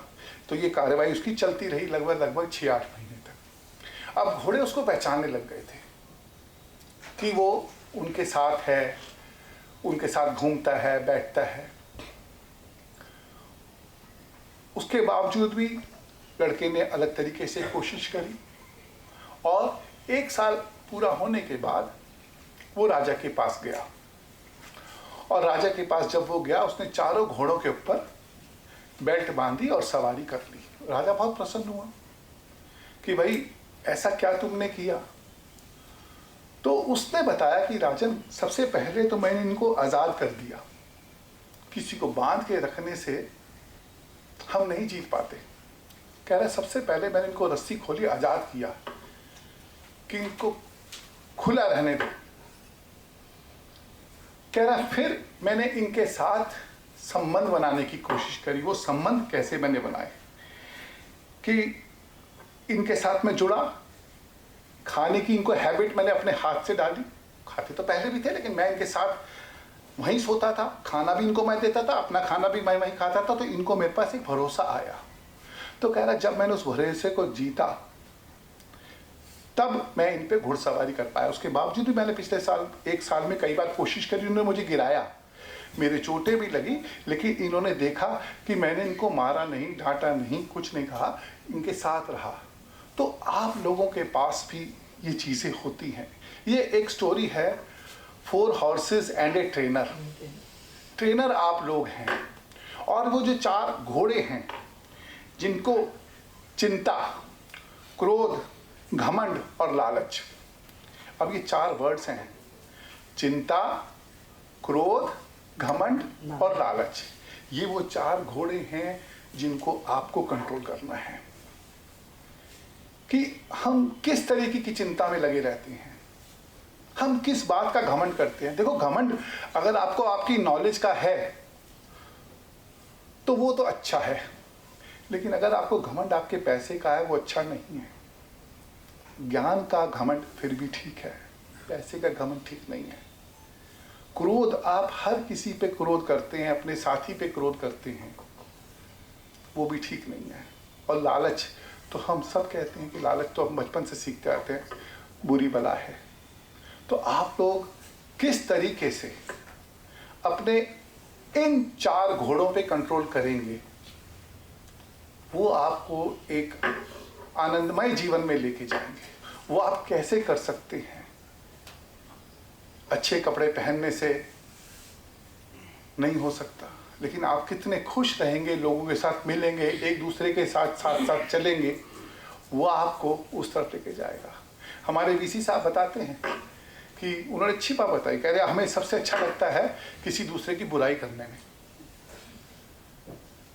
तो ये कार्यवाही उसकी चलती रही लगभग 6-8 महीने तक। अब घोड़े उसको पहचानने लग गए थे कि वो उनके साथ है, उनके साथ घूमता है, बैठता है। उसके बावजूद भी लड़के ने अलग तरीके से कोशिश करी और 1 साल पूरा होने के बाद वो राजा के पास गया। और राजा के पास जब वो गया, उसने 4 घोड़ों के ऊपर बेल्ट बांधी और सवारी कर ली। राजा बहुत प्रसन्न हुआ कि भाई ऐसा क्या तुमने किया। तो उसने बताया कि राजन, सबसे पहले तो मैंने इनको आज़ाद कर दिया। किसी को बांध के रखने से हम नहीं जीत पाते। कह रहा है सबसे पहले मैंने इनको रस्सी खोली, आज़ाद किया कि इनको खुला रहने दो। कह रहा फिर मैंने इनके साथ संबंध बनाने की कोशिश करी। वो संबंध कैसे मैंने बनाए कि इनके साथ में जुड़ा, खाने की इनको हैबिट मैंने अपने हाथ से डाली। खाते तो पहले भी थे लेकिन मैं इनके साथ वहीं सोता था, खाना भी इनको मैं देता था, अपना खाना भी मैं वहीं खाता था। तो इनको मेरे पास एक भरोसा आया। तो कह रहा जब मैंने उस भरोसे को जीता तब मैं इन पे घुड़सवारी कर पाया। उसके बावजूद भी मैंने पिछले साल 1 साल में कई बार कोशिश करी, उन्होंने मुझे गिराया, मेरे चोटें भी लगी, लेकिन इन्होंने देखा कि मैंने इनको मारा नहीं, डांटा नहीं, कुछ नहीं कहा, इनके साथ रहा। तो आप लोगों के पास भी ये चीज़ें होती हैं। ये एक स्टोरी है 4 horses and a trainer. Trainer आप लोग हैं और वो जो 4 घोड़े हैं जिनको चिंता, क्रोध, घमंड और लालच, अब ये 4 वर्ड्स हैं, चिंता, क्रोध, घमंड और लालच। ये वो 4 घोड़े हैं जिनको आपको कंट्रोल करना है कि हम किस तरीके की चिंता में लगे रहते हैं, हम किस बात का घमंड करते हैं। देखो, घमंड अगर आपको आपकी नॉलेज का है तो वो तो अच्छा है, लेकिन अगर आपको घमंड आपके पैसे का है वो अच्छा नहीं है। ज्ञान का घमंड फिर भी ठीक है, पैसे का घमंड ठीक नहीं है। क्रोध, आप हर किसी पे क्रोध करते हैं, अपने साथी पे क्रोध करते हैं, वो भी ठीक नहीं है। और लालच तो हम सब कहते हैं कि लालच तो हम बचपन से सीखते आते हैं, बुरी बला है। तो आप लोग किस तरीके से अपने इन 4 घोड़ों पे कंट्रोल करेंगे, वो आपको एक आनंदमय जीवन में लेके जाएंगे, वो आप कैसे कर सकते हैं? अच्छे कपड़े पहनने से नहीं हो सकता, लेकिन आप कितने खुश रहेंगे, लोगों के साथ मिलेंगे, एक दूसरे के साथ साथ चलेंगे, वो आपको उस तरफ लेके जाएगा। हमारे वीसी साहब बताते हैं कि उन्होंने छिपा बताई, कह रहे हमें सबसे अच्छा लगता है किसी दूसरे की बुराई करने में,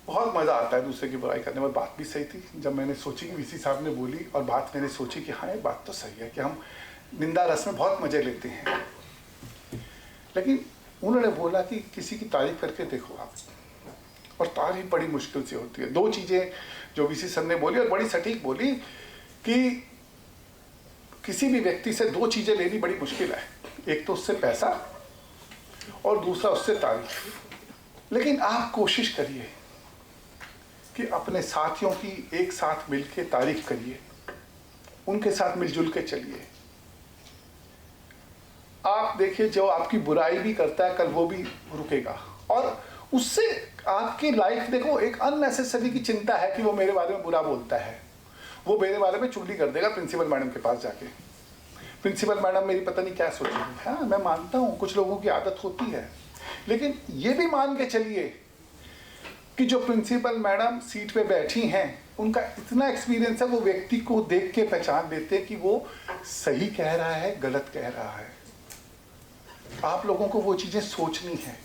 बहुत मज़ा आता है दूसरे की बुराई करने में। बात भी सही थी। जब मैंने सोची कि वीसी साहब ने बोली और बात मैंने सोची कि हाँ ये बात तो सही है कि हम निंदा रस में बहुत मज़े लेते हैं, लेकिन उन्होंने बोला कि किसी की तारीफ करके देखो आप, और तारीफ बड़ी मुश्किल से होती है। 2 चीज़ें जो वीसी सर ने बोली और बड़ी सटीक बोली कि किसी भी व्यक्ति से 2 चीज़ें लेनी बड़ी मुश्किल है, एक तो उससे पैसा और दूसरा उससे तारीफ। लेकिन आप कोशिश करिए कि अपने साथियों की एक साथ मिलके तारीफ करिए, उनके साथ मिलजुल के चलिए। आप देखिए जो आपकी बुराई भी करता है कल वो भी रुकेगा, और उससे आपकी लाइफ देखो एक अननेसेसरी की चिंता है कि वो मेरे बारे में बुरा बोलता है, वो मेरे बारे में चुगली कर देगा प्रिंसिपल मैडम के पास जाके, प्रिंसिपल मैडम मेरी पता नहीं क्या सोचेगी। हाँ मैं मानता हूँ कुछ लोगों की आदत होती है, लेकिन ये भी मान के चलिए कि जो प्रिंसिपल मैडम सीट पे बैठी हैं उनका इतना एक्सपीरियंस है, वो व्यक्ति को देख के पहचान देते हैं कि वो सही कह रहा है गलत कह रहा है। आप लोगों को वो चीज़ें सोचनी है।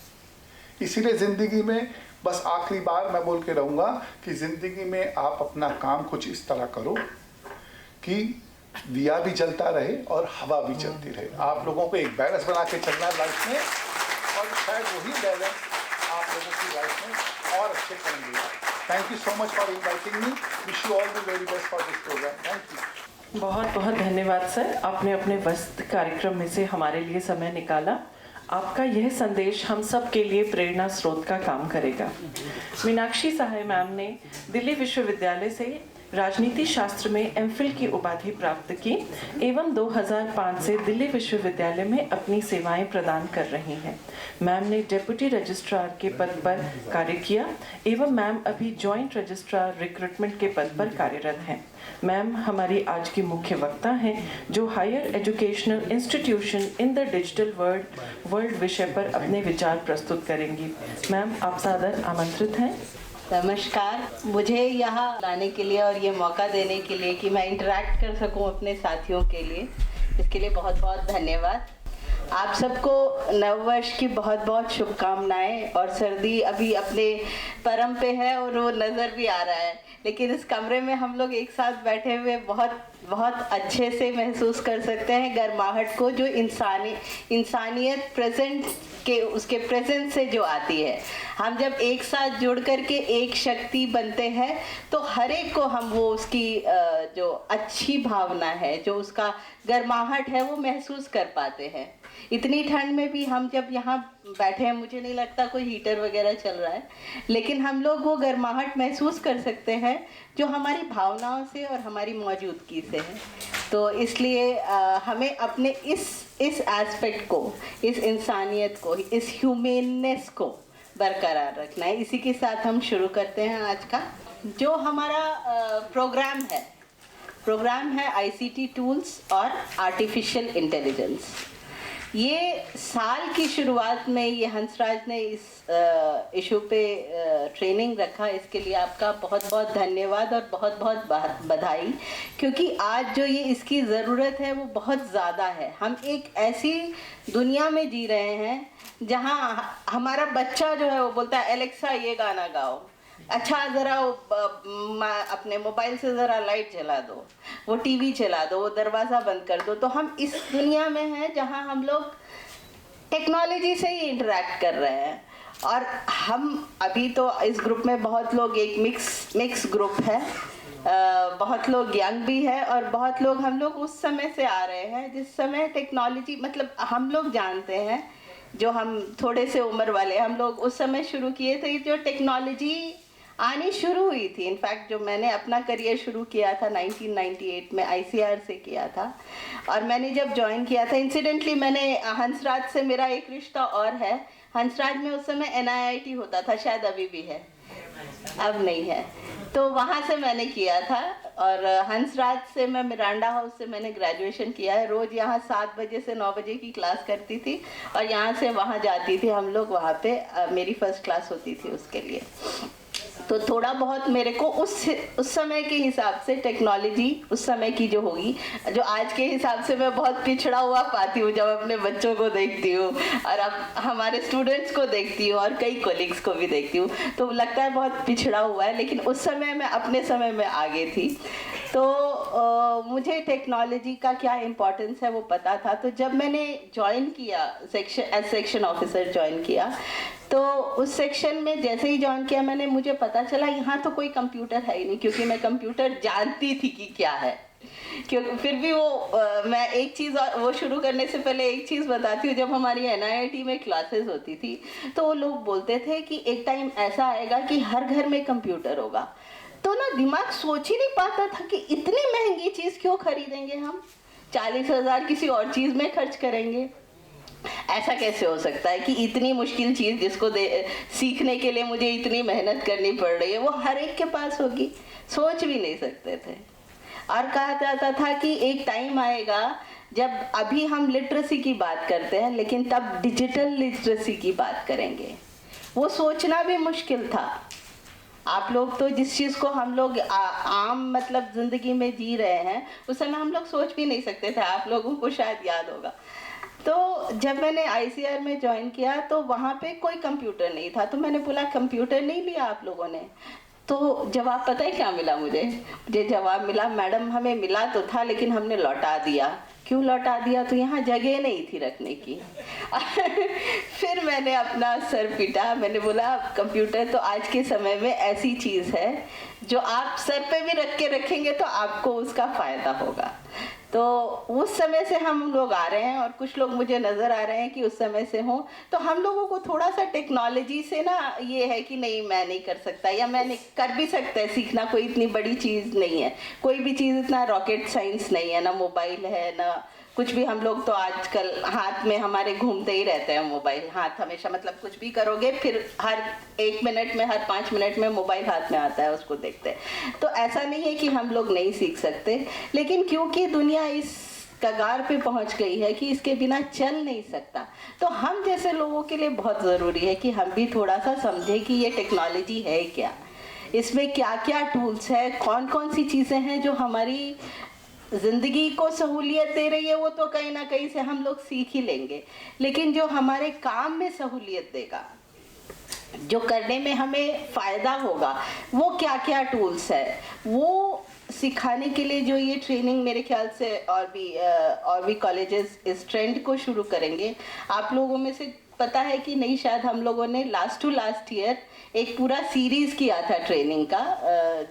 इसीलिए ज़िंदगी में बस आखिरी बार मैं बोल के रहूँगा कि ज़िंदगी में आप अपना काम कुछ इस तरह करो कि दिया भी जलता रहे और हवा भी चलती रहे। आप लोगों को एक बैलेंस बना के चलना है लाइफ में, और शायद वही बैलेंस आप लोगों की लाइफ में और अच्छे करेंगे। Thank you so much for inviting me. Wish you all the very best for this programme. Thank you. बहुत बहुत धन्यवाद सर, आपने अपने व्यस्त कार्यक्रम में से हमारे लिए समय निकाला। आपका यह संदेश हम सब के लिए प्रेरणा स्रोत का काम करेगा। मीनाक्षी सहाय मैम ने दिल्ली विश्वविद्यालय से राजनीति शास्त्र में एमफिल की उपाधि प्राप्त की एवं 2005 से दिल्ली विश्वविद्यालय में अपनी सेवाएं प्रदान कर रही हैं। मैम ने डेप्यूटी रजिस्ट्रार के पद पर कार्य किया एवं मैम अभी जॉइंट रजिस्ट्रार रिक्रूटमेंट के पद पर कार्यरत हैं। मैम हमारी आज की मुख्य वक्ता हैं जो higher educational institution in the digital world विषय पर अपने विचार प्रस्तुत करेंगी। मैम आप सादर आमंत्रित हैं। नमस्कार, मुझे यहाँ लाने के लिए और ये मौका देने के लिए कि मैं इंटरेक्ट कर सकूँ अपने साथियों के लिए, इसके लिए बहुत बहुत धन्यवाद। आप सबको नववर्ष की बहुत बहुत शुभकामनाएं। और सर्दी अभी अपने परम पे है और वो नज़र भी आ रहा है, लेकिन इस कमरे में हम लोग एक साथ बैठे हुए बहुत बहुत अच्छे से महसूस कर सकते हैं गर्माहट को, जो इंसानियत प्रेजेंट के उसके प्रेजेंस से जो आती है। हम जब एक साथ जुड़ करके एक शक्ति बनते हैं तो हर एक को हम वो उसकी जो अच्छी भावना है, जो उसका गर्माहट है, वो महसूस कर पाते हैं। इतनी ठंड में भी हम जब यहाँ बैठे हैं, मुझे नहीं लगता कोई हीटर वगैरह चल रहा है, लेकिन हम लोग वो गर्माहट महसूस कर सकते हैं जो हमारी भावनाओं से और हमारी मौजूदगी से है। तो इसलिए हमें अपने इस एस्पेक्ट को, इस इंसानियत को, इस ह्यूमेननेस को बरकरार रखना है। इसी के साथ हम शुरू करते हैं आज का जो हमारा प्रोग्राम है आईसीटी टूल्स और आर्टिफिशियल इंटेलिजेंस। ये साल की शुरुआत में ये हंसराज ने इस इशू पे ट्रेनिंग रखा, इसके लिए आपका बहुत बहुत धन्यवाद और बहुत बहुत बधाई, क्योंकि आज जो ये इसकी ज़रूरत है वो बहुत ज़्यादा है। हम एक ऐसी दुनिया में जी रहे हैं जहाँ हमारा बच्चा जो है वो बोलता है एलेक्सा ये गाना गाओ, अच्छा ज़रा अपने मोबाइल से ज़रा लाइट जला दो, वो टीवी चला दो, वो दरवाज़ा बंद कर दो। तो हम इस दुनिया में हैं जहाँ हम लोग टेक्नोलॉजी से ही इंटरेक्ट कर रहे हैं। और हम अभी तो इस ग्रुप में बहुत लोग एक मिक्स ग्रुप है, बहुत लोग यंग भी है और बहुत लोग हम लोग उस समय से आ रहे हैं जिस समय टेक्नोलॉजी, मतलब हम लोग जानते हैं जो हम थोड़े से उम्र वाले, हम लोग उस समय शुरू किए थे जो टेक्नोलॉजी आनी शुरू हुई थी। इनफैक्ट जो मैंने अपना करियर शुरू किया था 1998 में आईसीआर से किया था, और मैंने जब ज्वाइन किया था, इंसिडेंटली मैंने हंसराज से मेरा एक रिश्ता और है। हंसराज में उस समय NIIT होता था, शायद अभी भी है, अब नहीं है। तो वहाँ से मैंने किया था। और हंसराज से मैं मिरांडा हाउस से मैंने ग्रेजुएशन किया है। रोज़ यहाँ 7 बजे से 9 बजे की क्लास करती थी और यहाँ से वहाँ जाती थी हम लोग, वहाँ पे मेरी फर्स्ट क्लास होती थी उसके लिए। तो थोड़ा बहुत मेरे को उस समय के हिसाब से टेक्नोलॉजी उस समय की जो होगी, जो आज के हिसाब से मैं बहुत पिछड़ा हुआ पाती हूँ जब अपने बच्चों को देखती हूँ और अब हमारे स्टूडेंट्स को देखती हूँ और कई कोलिग्स को भी देखती हूँ, तो लगता है बहुत पिछड़ा हुआ है। लेकिन उस समय मैं अपने समय में आगे थी, तो मुझे टेक्नोलॉजी का क्या इम्पोर्टेंस है वो पता था। तो जब मैंने ज्वाइन किया सेक्शन ऑफिसर ज्वाइन किया, तो उस सेक्शन में जैसे ही ज्वाइन किया मैंने, मुझे पता चला यहाँ तो कोई कंप्यूटर है ही नहीं, क्योंकि मैं कंप्यूटर जानती थी कि क्या है। क्योंकि फिर भी मैं एक चीज़ वो शुरू करने से पहले एक चीज़ बताती हूँ। जब हमारी NIIT में क्लासेस होती थी तो वो लोग बोलते थे कि एक टाइम ऐसा आएगा कि हर घर में कंप्यूटर होगा। तो ना दिमाग सोच ही नहीं पाता था कि इतनी महंगी चीज़ क्यों खरीदेंगे हम, 40,000 किसी और चीज़ में खर्च करेंगे। ऐसा कैसे हो सकता है कि इतनी मुश्किल चीज़ जिसको सीखने के लिए मुझे इतनी मेहनत करनी पड़ रही है वो हर एक के पास होगी, सोच भी नहीं सकते थे। और कहा जाता था कि एक टाइम आएगा जब, अभी हम लिटरेसी की बात करते हैं लेकिन तब डिजिटल लिटरेसी की बात करेंगे। वो सोचना भी मुश्किल था। आप लोग तो जिस चीज़ को हम लोग आम मतलब ज़िंदगी में जी रहे हैं, उस समय हम लोग सोच भी नहीं सकते थे। आप लोगों को शायद याद होगा। तो जब मैंने ICR में ज्वाइन किया तो वहाँ पे कोई कंप्यूटर नहीं था। तो मैंने बोला कंप्यूटर नहीं लिया आप लोगों ने? तो जवाब पता है क्या मिला मुझे जवाब मिला, मैडम हमें मिला तो था लेकिन हमने लौटा दिया। क्यों लौटा दिया? तो यहाँ जगह नहीं थी रखने की। फिर मैंने अपना सर पीटा, मैंने बोला कंप्यूटर तो आज के समय में ऐसी चीज़ है जो आप सर पे भी रख के रखेंगे तो आपको उसका फ़ायदा होगा। तो उस समय से हम लोग आ रहे हैं और कुछ लोग मुझे नज़र आ रहे हैं कि उस समय से हों, तो हम लोगों को थोड़ा सा टेक्नोलॉजी से ना ये है कि नहीं मैं नहीं कर सकता, या मैं नहीं कर भी सकता है। सीखना कोई इतनी बड़ी चीज़ नहीं है, कोई भी चीज़ इतना रॉकेट साइंस नहीं है, ना मोबाइल है ना कुछ भी। हम लोग तो आजकल हाथ में हमारे घूमते ही रहते हैं मोबाइल, हाथ हमेशा, मतलब कुछ भी करोगे फिर हर 1 मिनट में, हर 5 मिनट में मोबाइल हाथ में आता है, उसको देखते हैं। तो ऐसा नहीं है कि हम लोग नहीं सीख सकते, लेकिन क्योंकि दुनिया इस कगार पे पहुंच गई है कि इसके बिना चल नहीं सकता, तो हम जैसे लोगों के लिए बहुत ज़रूरी है कि हम भी थोड़ा सा समझें कि ये टेक्नोलॉजी है क्या, इसमें क्या क्या टूल्स है, कौन कौन सी चीज़ें हैं जो हमारी ज़िंदगी को सहूलियत दे रही है। वो तो कहीं ना कहीं से हम लोग सीख ही लेंगे, लेकिन जो हमारे काम में सहूलियत देगा, जो करने में हमें फ़ायदा होगा, वो क्या क्या टूल्स है, वो सिखाने के लिए जो ये ट्रेनिंग मेरे ख्याल से और भी कॉलेजेस इस ट्रेंड को शुरू करेंगे। आप लोगों में से पता है कि नहीं, शायद हम लोगों ने लास्ट टू लास्ट ईयर एक पूरा सीरीज़ किया था ट्रेनिंग का,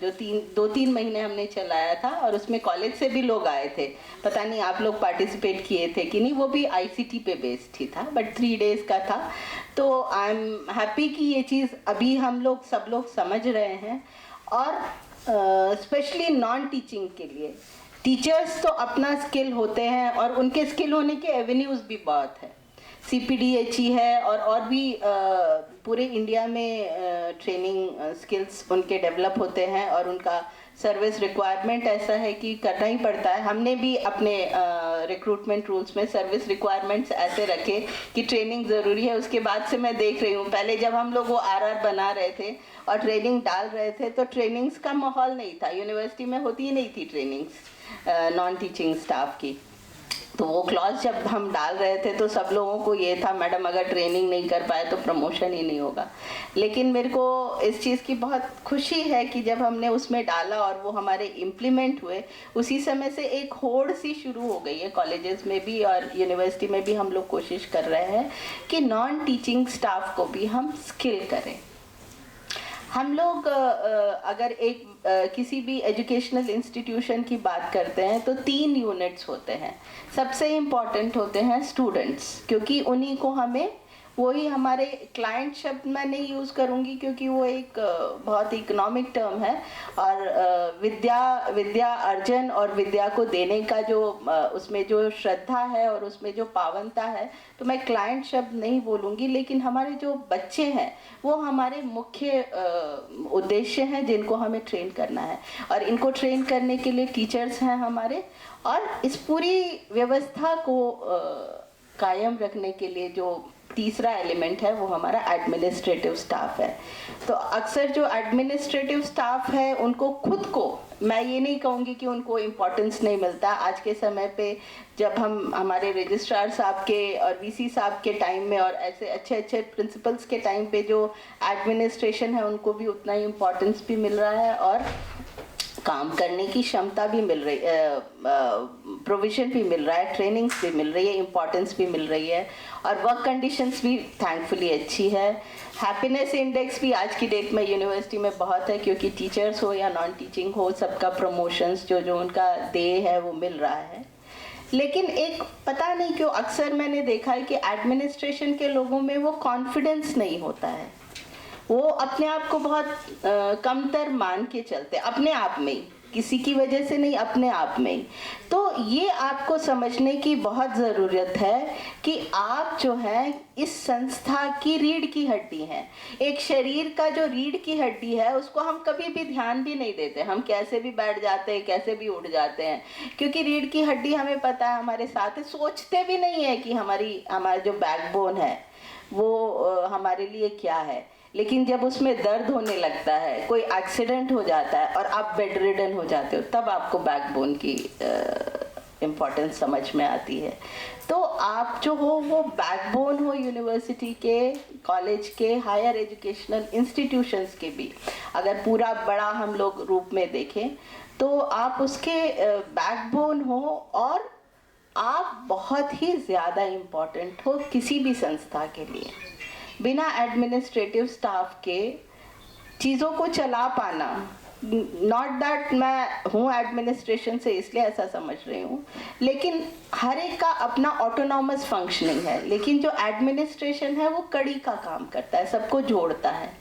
जो 2-3 महीने हमने चलाया था, और उसमें कॉलेज से भी लोग आए थे। पता नहीं आप लोग पार्टिसिपेट किए थे कि नहीं, वो भी ICT पे बेस्ड ही था, बट 3 डेज़ का था। तो आई एम हैप्पी कि ये चीज़ अभी हम लोग सब लोग समझ रहे हैं। और स्पेशली नॉन टीचिंग के लिए, टीचर्स तो अपना स्किल होते हैं और उनके स्किल होने के एवेन्यूज़ भी बहुत है। CPDHE है और भी पूरे इंडिया में ट्रेनिंग स्किल्स उनके डेवलप होते हैं, और उनका सर्विस रिक्वायरमेंट ऐसा है कि करना ही पड़ता है। हमने भी अपने रिक्रूटमेंट रूल्स में सर्विस रिक्वायरमेंट्स ऐसे रखे कि ट्रेनिंग ज़रूरी है। उसके बाद से मैं देख रही हूँ, पहले जब हम लोग वो RR बना रहे थे और ट्रेनिंग डाल रहे थे तो ट्रेनिंग्स का माहौल नहीं था, यूनिवर्सिटी में होती ही नहीं थी ट्रेनिंग्स नॉन टीचिंग स्टाफ की। तो वो क्लॉज जब हम डाल रहे थे तो सब लोगों को ये था, मैडम अगर ट्रेनिंग नहीं कर पाए तो प्रमोशन ही नहीं होगा। लेकिन मेरे को इस चीज़ की बहुत खुशी है कि जब हमने उसमें डाला और वो हमारे इम्प्लीमेंट हुए, उसी समय से एक होड़ सी शुरू हो गई है कॉलेजेस में भी और यूनिवर्सिटी में भी। हम लोग कोशिश कर रहे हैं कि नॉन टीचिंग स्टाफ को भी हम स्किल करें। हम लोग अगर किसी भी एजुकेशनल इंस्टीट्यूशन की बात करते हैं तो 3 यूनिट्स होते हैं। सबसे इम्पॉर्टेंट होते हैं स्टूडेंट्स, क्योंकि उन्हीं को हमें वही हमारे क्लाइंट शब्द मैं नहीं यूज़ करूँगी क्योंकि वो एक बहुत इकोनॉमिक टर्म है, और विद्या अर्जन और विद्या को देने का जो उसमें जो श्रद्धा है और उसमें जो पावनता है, तो मैं क्लाइंट शब्द नहीं बोलूँगी। लेकिन हमारे जो बच्चे हैं वो हमारे मुख्य उद्देश्य हैं जिनको हमें ट्रेन करना है, और इनको ट्रेन करने के लिए टीचर्स हैं हमारे, और इस पूरी व्यवस्था को कायम रखने के लिए जो तीसरा एलिमेंट है वो हमारा एडमिनिस्ट्रेटिव स्टाफ है। तो अक्सर जो एडमिनिस्ट्रेटिव स्टाफ है उनको खुद को, मैं ये नहीं कहूँगी कि उनको इम्पोर्टेंस नहीं मिलता। आज के समय पे जब हम हमारे रजिस्ट्रार साहब के और वीसी साहब के टाइम में और ऐसे अच्छे अच्छे प्रिंसिपल्स के टाइम पे जो एडमिनिस्ट्रेशन है उनको भी उतना ही इम्पोर्टेंस भी मिल रहा है और काम करने की क्षमता भी मिल रही है, प्रोविज़न भी मिल रहा है, ट्रेनिंग्स भी मिल रही है, इम्पोर्टेंस भी मिल रही है, और वर्क कंडीशंस भी थैंकफुली अच्छी है। हैप्पीनेस इंडेक्स भी आज की डेट में यूनिवर्सिटी में बहुत है, क्योंकि टीचर्स हो या नॉन टीचिंग हो, सबका प्रमोशंस जो उनका देय है वो मिल रहा है। लेकिन एक पता नहीं क्यों अक्सर मैंने देखा है कि एडमिनिस्ट्रेशन के लोगों में वो कॉन्फिडेंस नहीं होता है, वो अपने आप को बहुत कमतर मान के चलते, अपने आप में ही, किसी की वजह से नहीं, अपने आप में ही। तो ये आपको समझने की बहुत ज़रूरत है कि आप जो है इस संस्था की रीढ़ की हड्डी हैं। एक शरीर का जो रीढ़ की हड्डी है उसको हम कभी भी ध्यान भी नहीं देते, हम कैसे भी बैठ जाते हैं, कैसे भी उठ जाते हैं, क्योंकि रीढ़ की हड्डी हमें पता है हमारे साथ है, सोचते भी नहीं है कि हमारा जो बैकबोन है वो हमारे लिए क्या है। लेकिन जब उसमें दर्द होने लगता है, कोई एक्सीडेंट हो जाता है और आप बेड रिडन हो जाते हो, तब आपको बैकबोन की इम्पोर्टेंस समझ में आती है। तो आप जो हो वो बैकबोन हो यूनिवर्सिटी के, कॉलेज के, हायर एजुकेशनल इंस्टीट्यूशंस के भी, अगर पूरा बड़ा हम लोग रूप में देखें तो आप उसके बैकबोन हो, और आप बहुत ही ज़्यादा इम्पोर्टेंट हो किसी भी संस्था के लिए। बिना एडमिनिस्ट्रेटिव स्टाफ के चीज़ों को चला पाना, नॉट दैट मैं हूँ एडमिनिस्ट्रेशन से इसलिए ऐसा समझ रही हूँ, लेकिन हर एक का अपना ऑटोनॉमस फंक्शनिंग है, लेकिन जो एडमिनिस्ट्रेशन है वो कड़ी का काम करता है, सबको जोड़ता है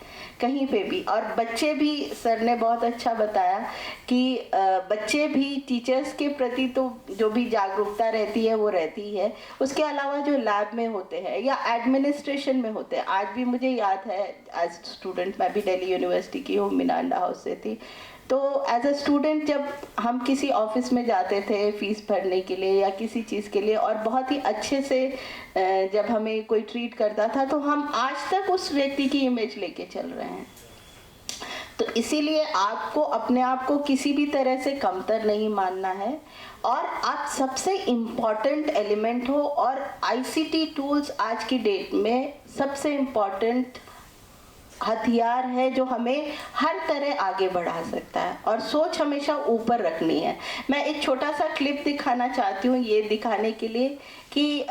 कहीं पे भी। और बच्चे भी, सर ने बहुत अच्छा बताया कि बच्चे भी टीचर्स के प्रति तो जो भी जागरूकता रहती है वो रहती है, उसके अलावा जो लैब में होते हैं या एडमिनिस्ट्रेशन में होते हैं। आज भी मुझे याद है, एज स्टूडेंट, मैं भी दिल्ली यूनिवर्सिटी की हूँ, मिरांडा हाउस से थी, तो एज अ स्टूडेंट जब हम किसी ऑफिस में जाते थे फीस भरने के लिए या किसी चीज़ के लिए, और बहुत ही अच्छे से जब हमें कोई ट्रीट करता था, तो हम आज तक उस व्यक्ति की इमेज लेके चल रहे हैं। तो इसीलिए आपको अपने आप को किसी भी तरह से कमतर नहीं मानना है, और आप सबसे इम्पॉर्टेंट एलिमेंट हो, और आईसीटी टूल्स आज की डेट में सबसे इम्पॉर्टेंट हथियार है जो हमें हर तरह आगे बढ़ा सकता है, और सोच हमेशा ऊपर रखनी है। मैं एक छोटा सा क्लिप दिखाना चाहती हूँ, ये दिखाने के लिए कि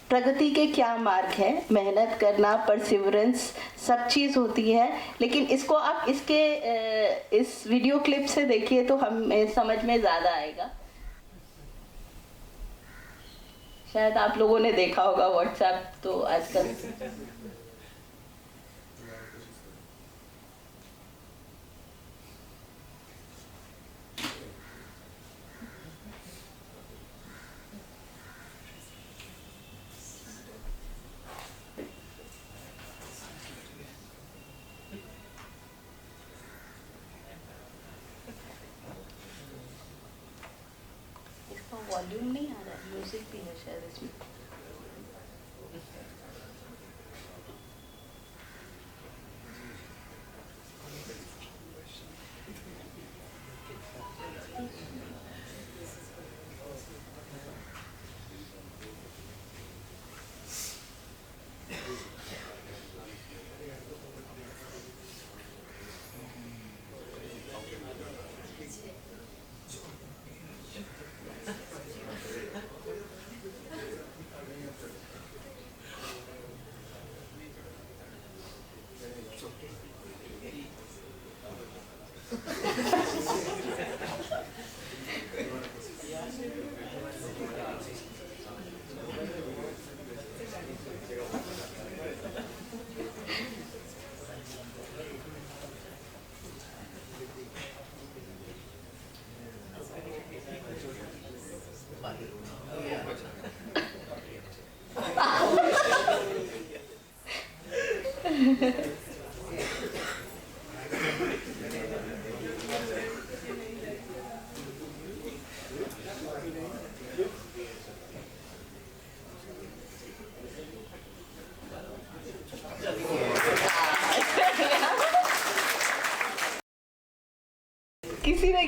प्रगति के क्या मार्ग है, मेहनत करना, परसिवरेंस, सब चीज़ होती है। लेकिन इसको आप इस वीडियो क्लिप से देखिए तो हमें समझ में ज़्यादा आएगा। शायद आप लोगों ने देखा होगा व्हाट्सएप तो आजकल। वॉल्यूम नहीं आ रहा है, म्यूजिक भी है शायद इसमें।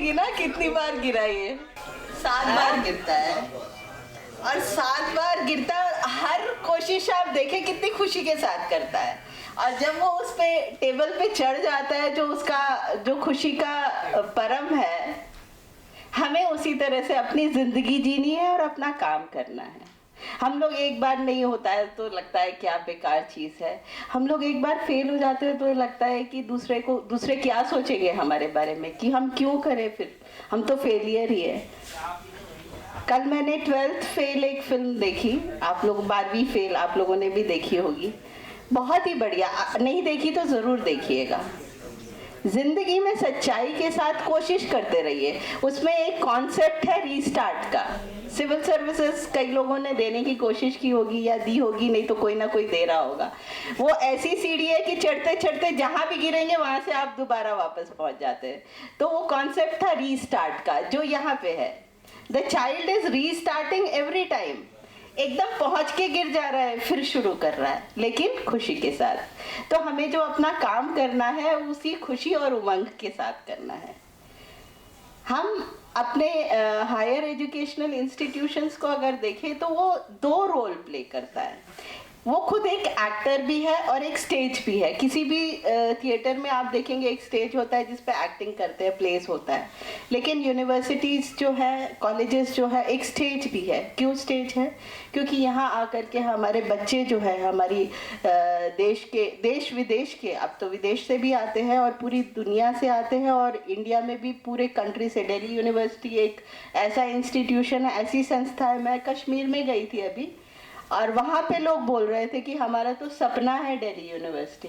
देखेगी ना कितनी बार गिरा ये, 7 बार गिरता है और 7 बार गिरता है। हर कोशिश आप देखें कितनी खुशी के साथ करता है, और जब वो उस पे टेबल पे चढ़ जाता है, जो उसका जो खुशी का परम है, हमें उसी तरह से अपनी जिंदगी जीनी है और अपना काम करना है। हम लोग एक बार नहीं होता है तो लगता है क्या बेकार चीज़ है, हम लोग एक बार फेल हो जाते हैं तो लगता है कि दूसरे क्या सोचेंगे हमारे बारे में, कि हम क्यों करें, फिर हम तो फेलियर ही है। कल मैंने 12th फेल एक फिल्म देखी, आप लोग 12वीं फेल आप लोगों ने भी देखी होगी, बहुत ही बढ़िया, नहीं देखी तो ज़रूर देखिएगा। जिंदगी में सच्चाई के साथ कोशिश करते रहिए। उसमें एक कॉन्सेप्ट है रीस्टार्ट का। सिविल सर्विसेज कई लोगों ने देने की कोशिश की होगी या दी होगी, नहीं तो कोई ना कोई दे रहा होगा। वो ऐसी सीढ़ी है कि चढ़ते चढ़ते जहाँ भी गिरेंगे वहाँ से आप दोबारा वापस पहुँच जाते हैं। तो वो कॉन्सेप्ट था रीस्टार्ट का, जो यहाँ पे है। The child is restarting every time. एकदम पहुंच के गिर जा रहा है, फिर शुरू कर रहा है, लेकिन खुशी के साथ। तो हमें जो अपना काम करना है उसी खुशी और उमंग के साथ करना है। हम अपने हायर एजुकेशनल इंस्टीट्यूशंस को अगर देखें तो वो 2 रोल प्ले करता है। वो खुद एक एक्टर भी है और एक स्टेज भी है। किसी भी थिएटर में आप देखेंगे एक स्टेज होता है जिस पे एक्टिंग करते हैं, प्लेस होता है, लेकिन यूनिवर्सिटीज़ जो है, कॉलेजेस जो है, एक स्टेज भी है। क्यों स्टेज है? क्योंकि यहाँ आकर के हमारे बच्चे जो है, हमारी देश विदेश के, अब तो विदेश से भी आते हैं और पूरी दुनिया से आते हैं, और इंडिया में भी पूरे कंट्री से। दिल्ली यूनिवर्सिटी एक ऐसा इंस्टीट्यूशन है, ऐसी संस्था है। मैं कश्मीर में गई थी अभी, और वहाँ पे लोग बोल रहे थे कि हमारा तो सपना है दिल्ली यूनिवर्सिटी।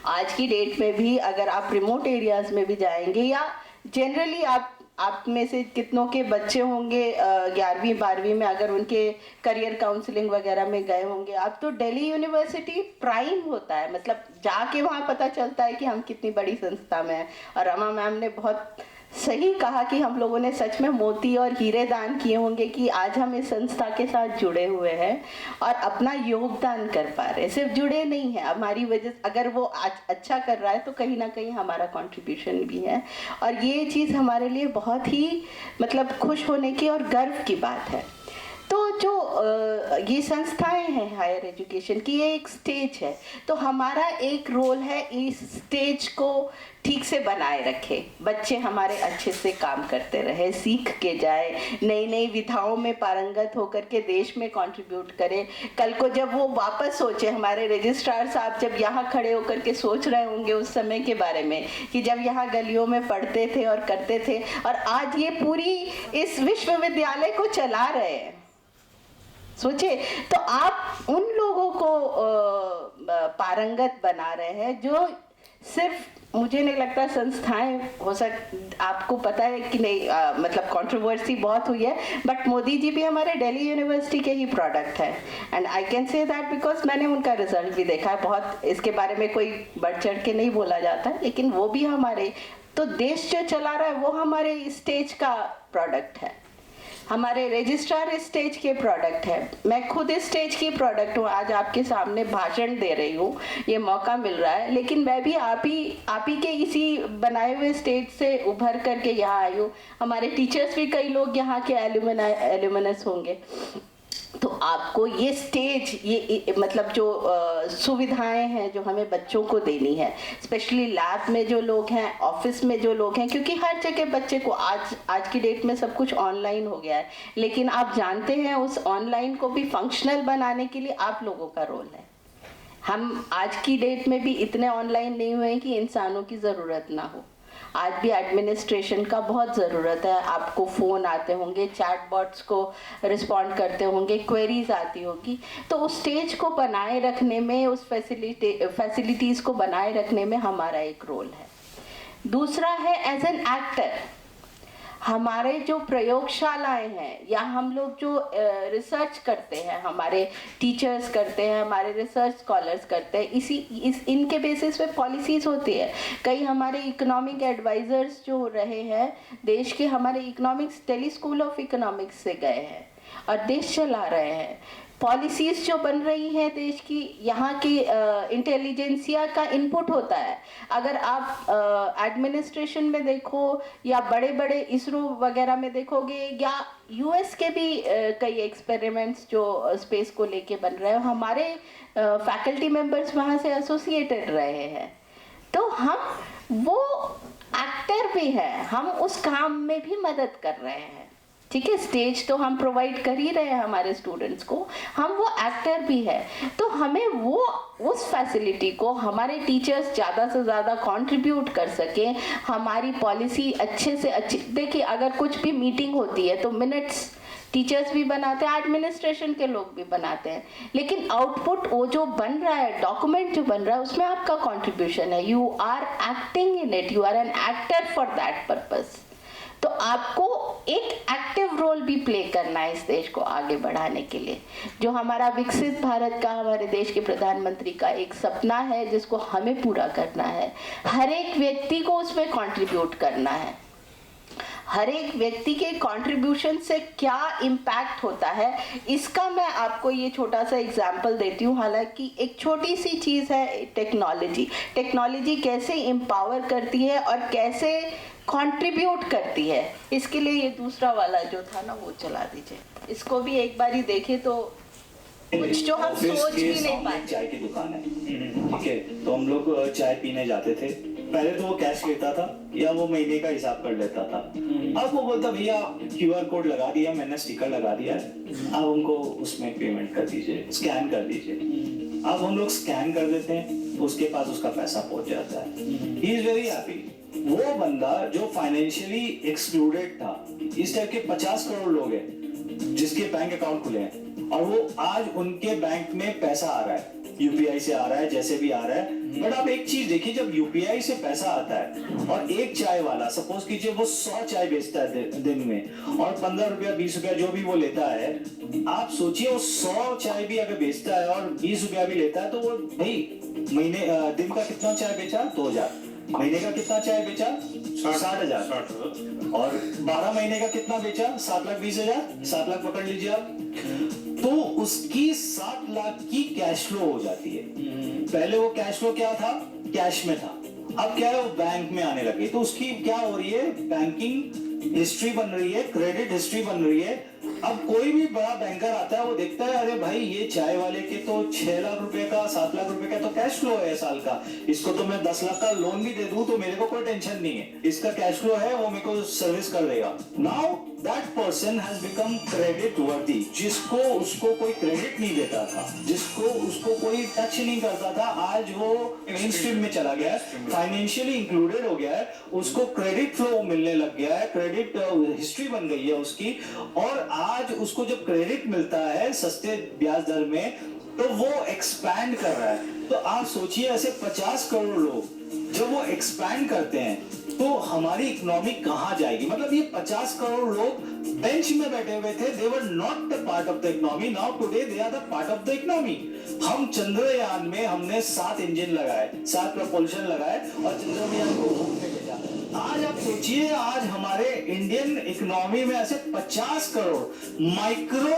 आज की डेट में भी अगर आप रिमोट एरियाज में भी जाएंगे, या जनरली आप में से कितनों के बच्चे होंगे 11वीं 12वीं में, अगर उनके करियर काउंसलिंग वगैरह में गए होंगे आप, तो दिल्ली यूनिवर्सिटी प्राइम होता है। मतलब जाके वहाँ पता चलता है कि हम कितनी बड़ी संस्था में हैं। और रमा मैम ने बहुत सही कहा कि हम लोगों ने सच में मोती और हीरे दान किए होंगे कि आज हम इस संस्था के साथ जुड़े हुए हैं और अपना योगदान कर पा रहे हैं। सिर्फ जुड़े नहीं हैं, हमारी वजह, अगर वो आज अच्छा कर रहा है तो कहीं ना कहीं हमारा कंट्रीब्यूशन भी है। और ये चीज़ हमारे लिए बहुत ही मतलब खुश होने की और गर्व की बात है। तो जो ये संस्थाएं हैं हायर एजुकेशन की, ये एक स्टेज है। तो हमारा एक रोल है इस स्टेज को ठीक से बनाए रखे। बच्चे हमारे अच्छे से काम करते रहे, सीख के जाए, नई नई विधाओं में पारंगत होकर के देश में कंट्रीब्यूट करें। कल को जब वो वापस सोचे, हमारे रजिस्ट्रार साहब जब यहाँ खड़े होकर के सोच रहे होंगे उस समय के बारे में कि जब यहाँ गलियों में पढ़ते थे और करते थे, और आज ये पूरी इस विश्वविद्यालय को चला रहे हैं। सोचे तो आप उन लोगों को पारंगत बना रहे हैं जो सिर्फ, मुझे नहीं लगता संस्थाएं हो आपको पता है कि नहीं, मतलब कंट्रोवर्सी बहुत हुई है, बट मोदी जी भी हमारे दिल्ली यूनिवर्सिटी के ही प्रोडक्ट है। And I can say that because मैंने उनका रिजल्ट भी देखा है। बहुत इसके बारे में कोई बढ़ चढ़ के नहीं बोला जाता, लेकिन वो भी हमारे, तो देश जो चला रहा है वो हमारे स्टेज का प्रोडक्ट है। हमारे रजिस्ट्रार इस स्टेज के प्रोडक्ट है। मैं खुद इस स्टेज की प्रोडक्ट हूँ। आज आपके सामने भाषण दे रही हूँ, ये मौका मिल रहा है, लेकिन मैं भी आप ही के इसी बनाए हुए स्टेज से उभर करके यहाँ आई हूँ। हमारे टीचर्स भी कई लोग यहाँ के एल्यूमिनस होंगे। तो आपको ये स्टेज, ये मतलब जो सुविधाएं हैं जो हमें बच्चों को देनी है, स्पेशली लैब में जो लोग हैं, ऑफिस में जो लोग हैं, क्योंकि हर जगह बच्चे को आज की डेट में सब कुछ ऑनलाइन हो गया है, लेकिन आप जानते हैं उस ऑनलाइन को भी फंक्शनल बनाने के लिए आप लोगों का रोल है। हम आज की डेट में भी इतने ऑनलाइन नहीं हुए कि इंसानों की ज़रूरत ना हो। आज भी एडमिनिस्ट्रेशन का बहुत ज़रूरत है। आपको फ़ोन आते होंगे, चैटबॉट्स को रिस्पॉन्ड करते होंगे, क्वेरीज आती होगी। तो उस स्टेज को बनाए रखने में, उस फैसिलिटीज़ को बनाए रखने में हमारा एक रोल है। दूसरा है एज एन एक्टर, हमारे जो प्रयोगशालाएं हैं या हम लोग जो रिसर्च करते हैं, हमारे टीचर्स करते हैं, हमारे रिसर्च स्कॉलर्स करते हैं, इनके बेसिस पे पॉलिसीज़ होती है। कई हमारे इकोनॉमिक एडवाइज़र्स जो रहे हैं देश के, हमारे economics, Delhi school of economics से गए हैं और देश चला रहे हैं। पॉलिसीज जो बन रही हैं देश की, यहाँ की इंटेलिजेंसिया का इनपुट होता है। अगर आप एडमिनिस्ट्रेशन में देखो या बड़े बड़े इसरो वगैरह में देखोगे, या यूएस के भी कई एक्सपेरिमेंट्स जो स्पेस को लेके बन रहे हैं, हमारे फैकल्टी मेंबर्स वहाँ से एसोसिएटेड रहे हैं। तो हम वो एक्टर भी हैं, हम उस काम में भी मदद कर रहे हैं। ठीक है, स्टेज तो हम प्रोवाइड कर ही रहे हैं हमारे स्टूडेंट्स को, हम वो एक्टर भी है। तो हमें वो उस फैसिलिटी को हमारे टीचर्स ज़्यादा से ज़्यादा कंट्रीब्यूट कर सकें, हमारी पॉलिसी अच्छे से अच्छी। देखिए, अगर कुछ भी मीटिंग होती है तो मिनट्स टीचर्स भी बनाते हैं, एडमिनिस्ट्रेशन के लोग भी बनाते हैं, लेकिन आउटपुट वो जो बन रहा है, डॉक्यूमेंट जो बन रहा है, उसमें आपका कंट्रीब्यूशन है। You are acting in it, you are an actor for that purpose. तो आपको एक एक्टिव रोल भी प्ले करना है इस देश को आगे बढ़ाने के लिए। जो हमारा विकसित भारत का, हमारे देश के प्रधानमंत्री का एक सपना है जिसको हमें पूरा करना है। हर एक व्यक्ति को उसमें कंट्रीब्यूट करना है। हर एक व्यक्ति के कंट्रीब्यूशन से क्या इम्पैक्ट होता है, इसका मैं आपको ये छोटा सा एग्जांपल देती हूँ। हालांकि एक छोटी सी चीज़ है टेक्नोलॉजी। टेक्नोलॉजी कैसे एम्पावर करती है और कैसे कंट्रीब्यूट करती है, इसके लिए ये दूसरा वाला जो था ना वो चला दीजिए। इसको भी एक बार ही देखे तो कुछ जो हम सोच भी नहीं पाए। चाय की दुकान है, ठीक है, तो हम लोग चाय पीने जाते थे। पहले तो वो कैश लेता था या वो महीने का हिसाब कर लेता था। अब वो बोलता भैया QR कोड लगा दिया, मैंने स्टिकर लगा दिया है, अब हमको उसमें पेमेंट कर दीजिए, स्कैन कर दीजिए। अब हम लोग स्कैन कर देते हैं, उसके पास उसका पैसा पहुंच जाता है। He is very happy. वो बंदा जो फाइनेंशियली एक्सक्लूडेड था, इस टाइप के 50 करोड़ लोग हैं जिसके बैंक अकाउंट खुले हैं और वो आज उनके बैंक में पैसा आ रहा है, UPI से आ रहा है, जैसे भी आ रहा है। बट आप एक चीज देखिए, जब UPI से पैसा आता है और एक चाय वाला सपोज कीजिए वो 100 चाय बेचता है दिन में और 15 रुपया 20 रुपया जो भी वो लेता है, आप सोचिए वो 100 चाय भी अगर बेचता है और 20 रुपया भी लेता है, तो वो भाई महीने दिन का कितना चाय बेचा? 2000। महीने का कितना चाय बेचा? 60,000। और 12 महीने का कितना बेचा? 7,20,000। 7 लाख पकड़ लीजिए आप। तो उसकी 7 लाख की कैश फ्लो हो जाती है। पहले वो कैश फ्लो क्या था? कैश में था। अब क्या है, वो बैंक में आने लगे। तो उसकी क्या हो रही है? बैंकिंग हिस्ट्री बन रही है, क्रेडिट हिस्ट्री बन रही है। अब कोई भी बड़ा बैंकर आता है, वो देखता है अरे भाई ये चाय वाले के तो 6 लाख रुपए का, 7 लाख रुपए का तो कैश फ्लो है साल का, इसको तो मैं 10 लाख का लोन भी दे दूं तो मेरे को कोई टेंशन नहीं है, इसका कैश फ्लो है, वो मेरे को सर्विस कर देगा। Now that person has become credit वर्दी। जिसको उसको कोई क्रेडिट नहीं देता था, जिसको उसको कोई टच नहीं करता था, आज वो मेन स्ट्रीम में चला गया है, फाइनेंशियली इंक्लूडेड हो गया है, उसको क्रेडिट फ्लो मिलने लग गया है, क्रेडिट हिस्ट्री बन गई है उसकी। और आज उसको जब क्रेडिट मिलता है सस्ते ब्याज दर में, तो वो एक्सपैंड कर रहा है। तो आप सोचिए ऐसे 50 करोड़ लोग जब वो एक्सपैंड करते हैं तो हमारी इकोनॉमी कहां जाएगी? मतलब ये 50 करोड़ लोग बेंच में बैठे हुए थे, they were not the part of the economy, now today they are the part of the economy. हम चंद्रयान में हमने 7 इंजन लगाए, 7 प्रपोल्शन लगाए और चंद्रयान को घूमने भेजा। आज आप सोचिए, आज हमारे इंडियन इकोनॉमी में ऐसे 50 करोड़ माइक्रो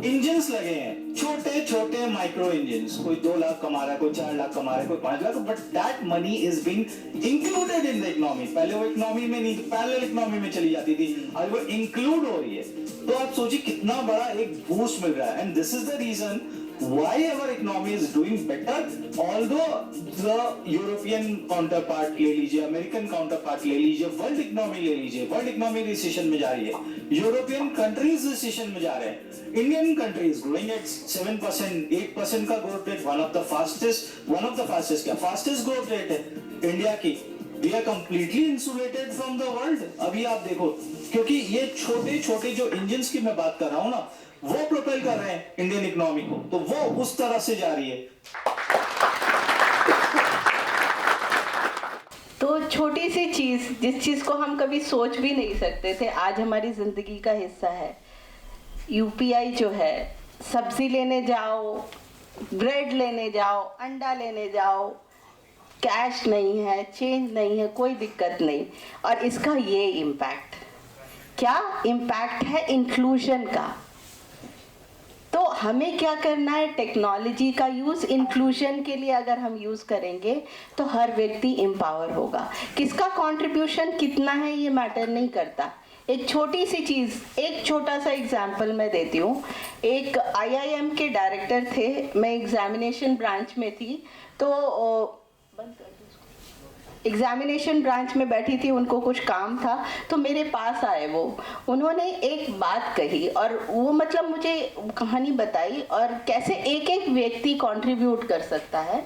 इंजन्स लगे हैं, छोटे छोटे माइक्रो इंजन्स। कोई 2 लाख कमा रहा है, कोई 4 लाख कमा रहा है, कोई 5 lakh, but that money is being included in the economy. पहले वो इकोनॉमी में नहीं, पैरेलल इकोनॉमी में चली जाती थी, आज वो इंक्लूड हो रही है। तो आप सोचिए कितना बड़ा एक बूस्ट मिल रहा है। And this is the reason why our economy is doing better, although the European counterpart ले लीजिए, American counterpart ले लीजिए, world economy ले लीजिए, world economy recession में जा रही है, European countries recession में जा रहे हैं, Indian countries growing at 7%, 8% का growth rate, one of the fastest क्या fastest growth rate है इंडिया की। We are completely insulated from the world। अभी आप देखो, क्योंकि ये छोटे छोटे जो इंजन्स की मैं बात कर रहा हूं ना, वो प्रोपेल कर रहे हैं इंडियन इकोनॉमी को, तो वो उस तरह से जा रही है। तो छोटी सी चीज, जिस चीज को हम कभी सोच भी नहीं सकते थे, आज हमारी जिंदगी का हिस्सा है। UPI जो है, सब्जी लेने जाओ, ब्रेड लेने जाओ, अंडा लेने जाओ, कैश नहीं है, चेंज नहीं है, कोई दिक्कत नहीं। और इसका ये इम्पैक्ट, क्या इम्पैक्ट है इंक्लूजन का। तो हमें क्या करना है, टेक्नोलॉजी का यूज़ इंक्लूजन के लिए अगर हम यूज़ करेंगे तो हर व्यक्ति एम्पावर होगा। किसका कंट्रीब्यूशन कितना है ये मैटर नहीं करता। एक छोटी सी चीज़, एक छोटा सा एग्जाम्पल मैं देती हूँ। एक IIM के डायरेक्टर थे, मैं एग्जामिनेशन ब्रांच में थी, तो एग्जामिनेशन ब्रांच में बैठी थी, उनको कुछ काम था तो मेरे पास आए वो। उन्होंने एक बात कही और वो मतलब मुझे कहानी बताई और कैसे एक एक व्यक्ति कंट्रीब्यूट कर सकता है।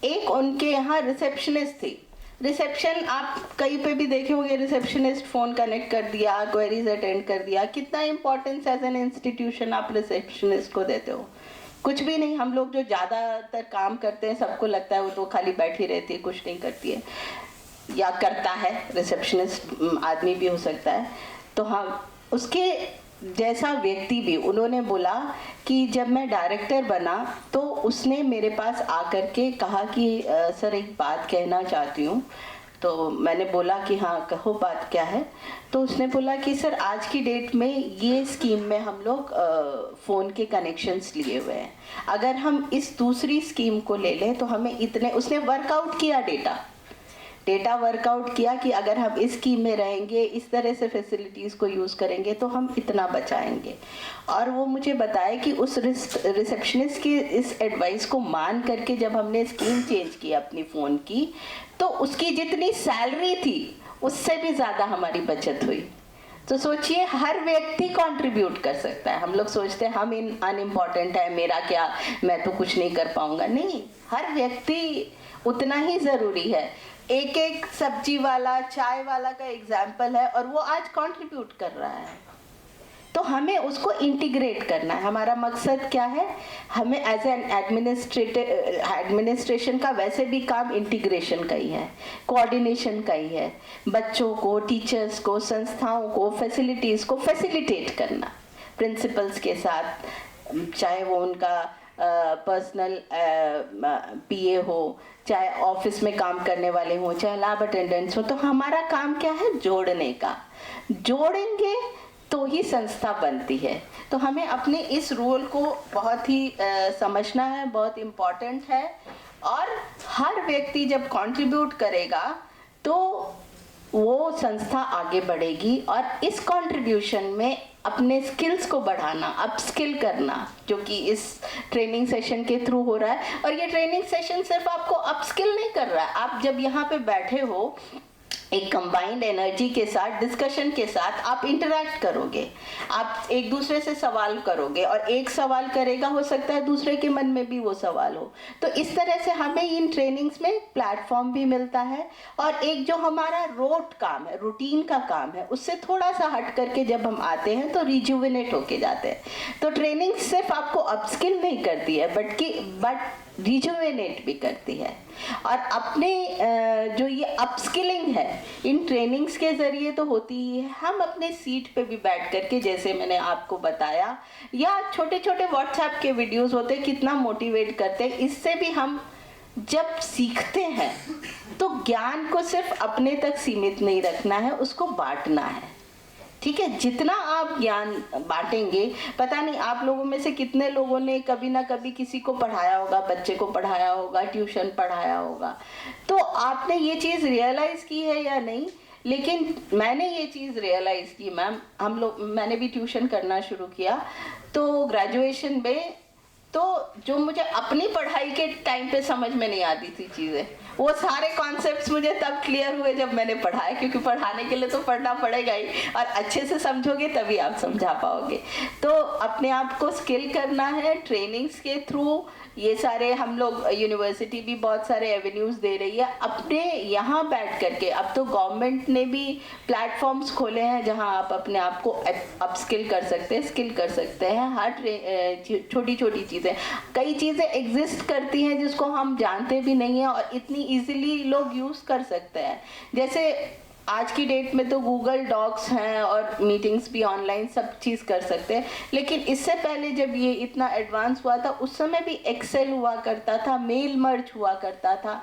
एक उनके यहाँ रिसेप्शनिस्ट थी। रिसेप्शन आप कहीं पे भी देखे होंगे, रिसेप्शनिस्ट फ़ोन कनेक्ट कर दिया, क्वेरीज अटेंड कर दिया। कितना इंपॉर्टेंस एज एन इंस्टीट्यूशन आप रिसेप्शनिस्ट को देते हो? कुछ भी नहीं। हम लोग जो ज़्यादातर काम करते हैं सबको लगता है वो तो खाली बैठी रहती है, कुछ नहीं करती है, या करता है, रिसेप्शनिस्ट आदमी भी हो सकता है। तो हाँ, उसके जैसा व्यक्ति भी, उन्होंने बोला कि जब मैं डायरेक्टर बना तो उसने मेरे पास आकर के कहा कि सर एक बात कहना चाहती हूँ। तो मैंने बोला कि हाँ कहो, बात क्या है? तो उसने बोला कि सर आज की डेट में ये स्कीम में हम लोग फ़ोन के कनेक्शंस लिए हुए हैं, अगर हम इस दूसरी स्कीम को ले लें तो हमें इतने, उसने वर्कआउट किया, डेटा वर्कआउट किया कि अगर हम इस स्कीम में रहेंगे, इस तरह से फैसिलिटीज़ को यूज़ करेंगे तो हम इतना बचाएंगे। और वो मुझे बताया कि उस रिसेप्शनिस्ट की इस एडवाइस को मान करके जब हमने स्कीम चेंज की अपनी फ़ोन की, तो उसकी जितनी सैलरी थी उससे भी ज़्यादा हमारी बचत हुई। तो सोचिए, हर व्यक्ति कंट्रीब्यूट कर सकता है। हम लोग सोचते हैं हम अनइम्पॉर्टेंट है, मेरा क्या, मैं तो कुछ नहीं कर पाऊंगा। नहीं, हर व्यक्ति उतना ही ज़रूरी है। एक एक सब्जी वाला, चाय वाला का एग्जाम्पल है और वो आज कंट्रीब्यूट कर रहा है, तो हमें उसको इंटीग्रेट करना है। हमारा मकसद क्या है? हमें एज एन एडमिनिस्ट्रेशन का वैसे भी काम इंटीग्रेशन का ही है, कोऑर्डिनेशन का ही है। बच्चों को, टीचर्स को, संस्थाओं को, फैसिलिटीज़ को फैसिलिटेट करना प्रिंसिपल्स के साथ, चाहे वो उनका पर्सनल PA हो, चाहे ऑफिस में काम करने वाले हों, चाहे लैब अटेंडेंट्स हो। तो हमारा काम क्या है? जोड़ने का। जोड़ेंगे तो ही संस्था बनती है। तो हमें अपने इस रोल को बहुत ही समझना है, बहुत इम्पॉर्टेंट है। और हर व्यक्ति जब कंट्रीब्यूट करेगा तो वो संस्था आगे बढ़ेगी। और इस कंट्रीब्यूशन में अपने स्किल्स को बढ़ाना, अपस्किल करना, जो कि इस ट्रेनिंग सेशन के थ्रू हो रहा है। और ये ट्रेनिंग सेशन सिर्फ आपको अपस्किल नहीं कर रहा है, आप जब यहाँ पे बैठे हो एक कंबाइंड एनर्जी के साथ, डिस्कशन के साथ आप इंटरैक्ट करोगे, आप एक दूसरे से सवाल करोगे, और एक सवाल करेगा, हो सकता है दूसरे के मन में भी वो सवाल हो। तो इस तरह से हमें इन ट्रेनिंग्स में प्लेटफॉर्म भी मिलता है। और एक जो हमारा रोट काम है, रूटीन का काम है, उससे थोड़ा सा हट करके जब हम आते हैं तो रिजुविनेट होके जाते हैं। तो ट्रेनिंग सिर्फ आपको अपस्किल नहीं करती है बट रिजुविनेट भी करती है। और अपने जो ये अपस्किलिंग है इन ट्रेनिंग्स के ज़रिए तो होती ही है। हम अपने सीट पे भी बैठ करके, जैसे मैंने आपको बताया, या छोटे छोटे व्हाट्सएप के वीडियोस होते हैं, कितना मोटिवेट करते हैं। इससे भी हम जब सीखते हैं तो ज्ञान को सिर्फ अपने तक सीमित नहीं रखना है, उसको बांटना है। ठीक है, जितना आप ज्ञान बांटेंगे, पता नहीं आप लोगों में से कितने लोगों ने कभी ना कभी किसी को पढ़ाया होगा, बच्चे को पढ़ाया होगा, ट्यूशन पढ़ाया होगा। तो आपने ये चीज़ रियलाइज़ की है या नहीं, लेकिन मैंने ये चीज़ रियलाइज़ की मैम। मैंने भी ट्यूशन करना शुरू किया तो ग्रेजुएशन में, तो जो मुझे अपनी पढ़ाई के टाइम पे समझ में नहीं आती थी चीज़ें, वो सारे कॉन्सेप्ट्स मुझे तब क्लियर हुए जब मैंने पढ़ाया, क्योंकि पढ़ाने के लिए तो पढ़ना पड़ेगा ही, और अच्छे से समझोगे तभी आप समझा पाओगे। तो अपने आप को स्किल करना है ट्रेनिंग्स के थ्रू। ये सारे हम लोग, यूनिवर्सिटी भी बहुत सारे एवेन्यूज़ दे रही है अपने यहाँ बैठ करके। अब तो गवर्नमेंट ने भी प्लेटफॉर्म्स खोले हैं जहाँ आप अपने आप को अपस्किल कर सकते हैं, स्किल कर सकते हैं। हर छोटी छोटी चीज़ें, कई चीज़ें एग्जिस्ट करती हैं जिसको हम जानते भी नहीं हैं और इतनी इजीली लोग यूज़ कर सकते हैं। जैसे आज की डेट में तो गूगल डॉक्स हैं और मीटिंग्स भी ऑनलाइन सब चीज़ कर सकते हैं। लेकिन इससे पहले जब ये इतना एडवांस हुआ था, उस समय भी एक्सेल हुआ करता था, मेल मर्ज हुआ करता था।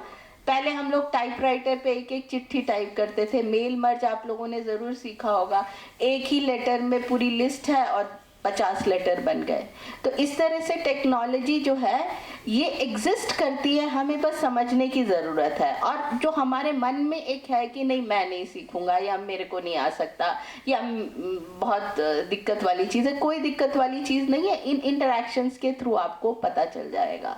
पहले हम लोग टाइपराइटर पे एक एक चिट्ठी टाइप करते थे। मेल मर्ज आप लोगों ने ज़रूर सीखा होगा, एक ही लेटर में पूरी लिस्ट है और 50 लेटर बन गए। तो इस तरह से टेक्नोलॉजी जो है ये एग्जिस्ट करती है, हमें बस समझने की ज़रूरत है। और जो हमारे मन में एक है कि नहीं मैं नहीं सीखूंगा या मेरे को नहीं आ सकता या बहुत दिक्कत वाली चीज़ है, कोई दिक्कत वाली चीज़ नहीं है। इन इंटरेक्शंस के थ्रू आपको पता चल जाएगा।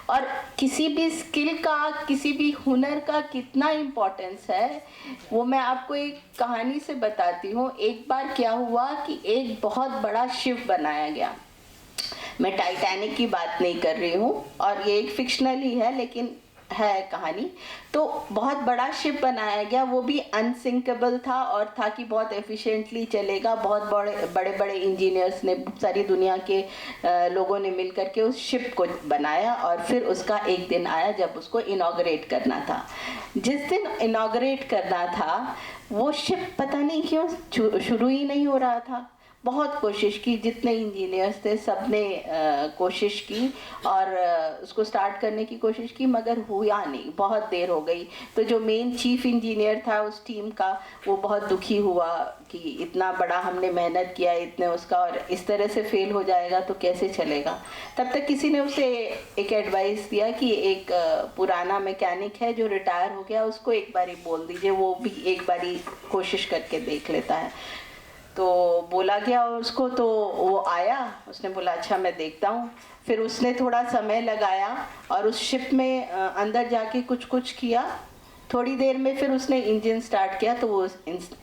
और किसी भी स्किल का, किसी भी हुनर का कितना इम्पोर्टेंस है वो मैं आपको एक कहानी से बताती हूँ। एक बार क्या हुआ कि एक बहुत बड़ा शिप बनाया गया। मैं टाइटैनिक की बात नहीं कर रही हूँ और ये एक फिक्शनल ही है लेकिन है कहानी। तो बहुत बड़ा शिप बनाया गया, वो भी अनसिंकेबल था और था कि बहुत एफिशिएंटली चलेगा। बहुत बड़े बड़े इंजीनियर्स ने, सारी दुनिया के लोगों ने मिलकर के उस शिप को बनाया। और फिर उसका एक दिन आया जब उसको इनॉग्रेट करना था। जिस दिन इनॉग्रेट करना था वो शिप पता नहीं क्यों शुरू ही नहीं हो रहा था। बहुत कोशिश की, जितने इंजीनियर्स थे सब ने कोशिश की और उसको स्टार्ट करने की कोशिश की, मगर हुआ नहीं, बहुत देर हो गई। तो जो मेन चीफ इंजीनियर था उस टीम का वो बहुत दुखी हुआ कि इतना बड़ा हमने मेहनत किया इतने उसका, और इस तरह से फेल हो जाएगा तो कैसे चलेगा। तब तक किसी ने उसे एक एडवाइस दिया कि एक पुराना मैकेनिक है जो रिटायर हो गया, उसको एक बारी बोल दीजिए, वो भी एक बारी कोशिश करके देख लेता है। तो बोला गया उसको, तो वो आया, उसने बोला अच्छा मैं देखता हूँ। फिर उसने थोड़ा समय लगाया और उस शिप में अंदर जाके कुछ किया। थोड़ी देर में फिर उसने इंजन स्टार्ट किया तो वो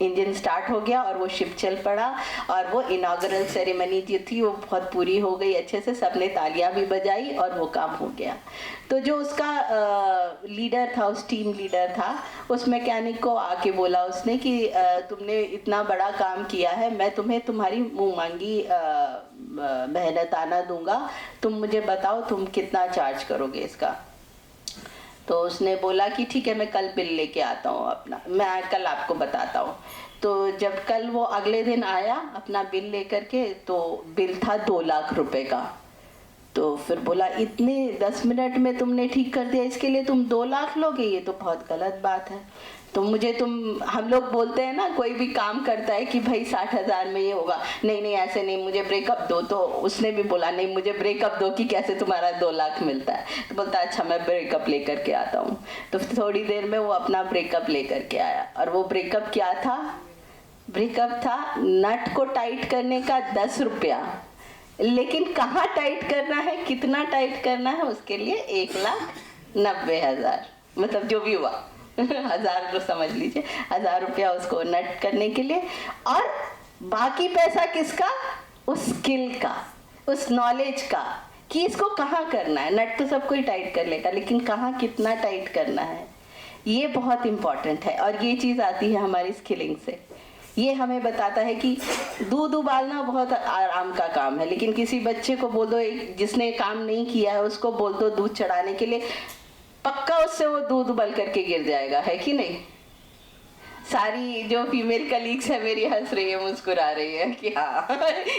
इंजन स्टार्ट हो गया और वो शिप चल पड़ा। और वो इनॉग्रल सेरेमनी जो थी वो बहुत पूरी हो गई अच्छे से, सबने तालियां भी बजाई और वो काम हो गया। तो जो उसका लीडर था, उस टीम लीडर था, उस मैकेनिक को आके बोला उसने कि तुमने इतना बड़ा काम किया है, मैं तुम्हें तुम्हारी मुँह मांगी मेहनत आना दूंगा, तुम मुझे बताओ तुम कितना चार्ज करोगे इसका। तो उसने बोला कि ठीक है मैं कल बिल लेके आता हूँ अपना, मैं कल आपको बताता हूँ। तो जब कल वो अगले दिन आया अपना बिल लेकर के, तो बिल था 2 लाख रुपए का। तो फिर बोला इतने 10 मिनट में तुमने ठीक कर दिया, इसके लिए तुम 2 लाख लोगे, ये तो बहुत गलत बात है। तो हम लोग बोलते हैं ना, कोई भी काम करता है कि भाई 60,000 में ये होगा, नहीं ऐसे नहीं, मुझे ब्रेकअप दो। तो उसने भी बोला नहीं मुझे ब्रेकअप दो कि कैसे तुम्हारा 2 लाख मिलता है। तो बोलता अच्छा मैं ब्रेकअप लेकर के आता हूँ। तो थोड़ी देर में वो अपना ब्रेकअप लेकर के आया। और वो ब्रेकअप क्या था? ब्रेकअप था नट को टाइट करने का 10 रुपया। लेकिन कहाँ टाइट करना है, कितना टाइट करना है, उसके लिए 1,90,000, मतलब जो भी हुआ 1000 तो समझ लीजिए, 1000 रुपया उसको नट करने के लिए। और बाकी पैसा किसका? उस स्किल का, उस नॉलेज का, कि इसको कहाँ करना है। नट तो सब कोई टाइट कर लेगा, लेकिन कहाँ कितना टाइट करना है, ये बहुत इम्पोर्टेंट है। और ये चीज़ आती है हमारी स्किलिंग से। ये हमें बताता है कि दूध उबालना बहुत आराम का काम है, लेकिन किसी बच्चे को बोल दो, जिसने काम नहीं किया है उसको बोल दो दूध चढ़ाने के लिए, पक्का उससे वो दूध उबल करके गिर जाएगा, है कि नहीं। सारी जो फीमेल कलीग्स है मेरी हंस रही है, मुस्कुरा रही है कि हाँ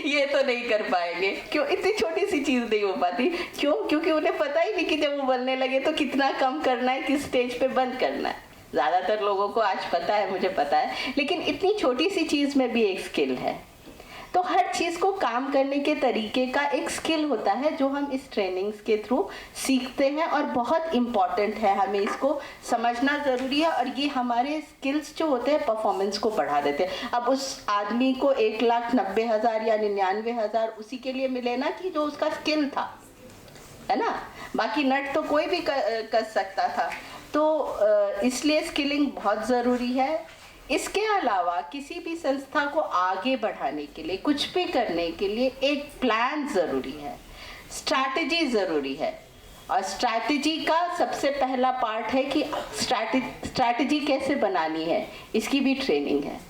ये तो नहीं कर पाएंगे। क्यों? इतनी छोटी सी चीज़ नहीं हो पाती। क्यों? क्योंकि उन्हें पता ही नहीं कि जब उबलने लगे तो कितना कम करना है, किस स्टेज पे बंद करना है। ज़्यादातर लोगों को आज पता है, मुझे पता है, लेकिन इतनी छोटी सी चीज़ में भी एक स्किल है। तो हर चीज़ को काम करने के तरीके का एक स्किल होता है जो हम इस ट्रेनिंग्स के थ्रू सीखते हैं, और बहुत इम्पॉर्टेंट है, हमें इसको समझना ज़रूरी है। और ये हमारे स्किल्स जो होते हैं परफॉर्मेंस को बढ़ा देते हैं। अब उस आदमी को 1,90,000 या 99,000 उसी के लिए मिले ना कि जो उसका स्किल था, है ना। बाकी नट तो कोई भी कर सकता था। तो इसलिए स्किलिंग बहुत ज़रूरी है। इसके अलावा किसी भी संस्था को आगे बढ़ाने के लिए, कुछ भी करने के लिए एक प्लान ज़रूरी है, स्ट्रैटेजी ज़रूरी है। और स्ट्रैटेजी का सबसे पहला पार्ट है कि स्ट्रैटेजी कैसे बनानी है, इसकी भी ट्रेनिंग है।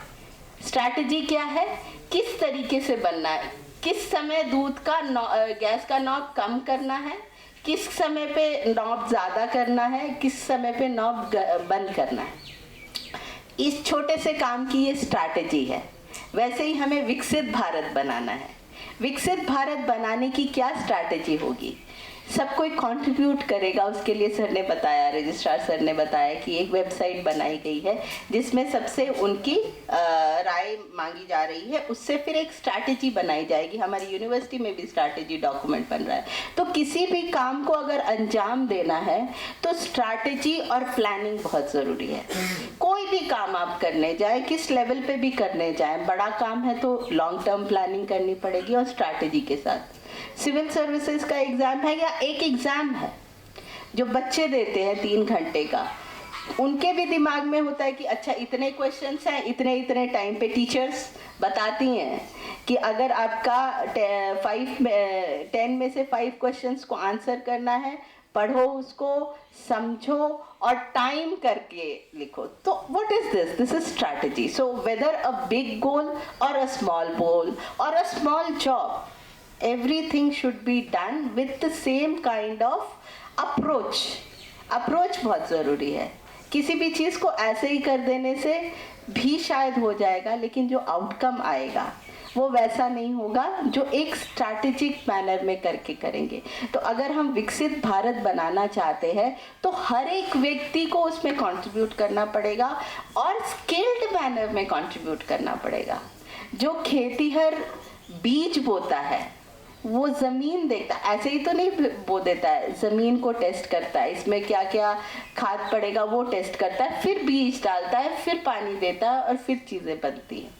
स्ट्रैटेजी क्या है? किस तरीके से बनना है, किस समय दूध का गैस का नॉब कम करना है, किस समय पे नॉब ज़्यादा करना है, किस समय पे नॉब बंद करना है। इस छोटे से काम की ये स्ट्रैटेजी है। वैसे ही हमें विकसित भारत बनाना है। विकसित भारत बनाने की क्या स्ट्रैटेजी होगी? सब कोई कंट्रीब्यूट करेगा। उसके लिए सर ने बताया, रजिस्ट्रार सर ने बताया कि एक वेबसाइट बनाई गई है जिसमें सबसे उनकी राय मांगी जा रही है। उससे फिर एक स्ट्रैटेजी बनाई जाएगी। हमारी यूनिवर्सिटी में भी स्ट्रैटेजी डॉक्यूमेंट बन रहा है। तो किसी भी काम को अगर अंजाम देना है तो स्ट्रैटेजी और प्लानिंग बहुत ज़रूरी है। कोई भी काम आप करने जाए, किस लेवल पे भी करने जाए, बड़ा काम है तो लॉन्ग टर्म प्लानिंग करनी पड़ेगी और स्ट्रैटेजी के साथ। सिविल सर्विसेज का एग्ज़ाम है या एक एग्ज़ाम है जो बच्चे देते हैं 3 घंटे का, उनके भी दिमाग में होता है कि अच्छा इतने क्वेश्चंस हैं, इतने इतने टाइम पे। टीचर्स बताती हैं कि अगर आपका 10 में से 5 क्वेश्चंस को आंसर करना है, पढ़ो उसको, समझो और टाइम करके लिखो। तो what is this? This is strategy. So whether a big goal और अ स्मॉल गोल और a small job, everything should be done with the same kind of approach. Approach बहुत ज़रूरी है। किसी भी चीज़ को ऐसे ही कर देने से भी शायद हो जाएगा, लेकिन जो आउटकम आएगा वो वैसा नहीं होगा जो एक स्ट्रैटेजिक मैनर में करके करेंगे। तो अगर हम विकसित भारत बनाना चाहते हैं तो हर एक व्यक्ति को उसमें कंट्रीब्यूट करना पड़ेगा और स्किल्ड मैनर में कंट्रीब्यूट करना पड़ेगा। जो खेतीहर बीज बोता है वो ज़मीन देखता, ऐसे ही तो नहीं बो देता है, ज़मीन को टेस्ट करता है, इसमें क्या क्या खाद पड़ेगा वो टेस्ट करता है, फिर बीज डालता है, फिर पानी देता है और फिर चीज़ें बनती हैं।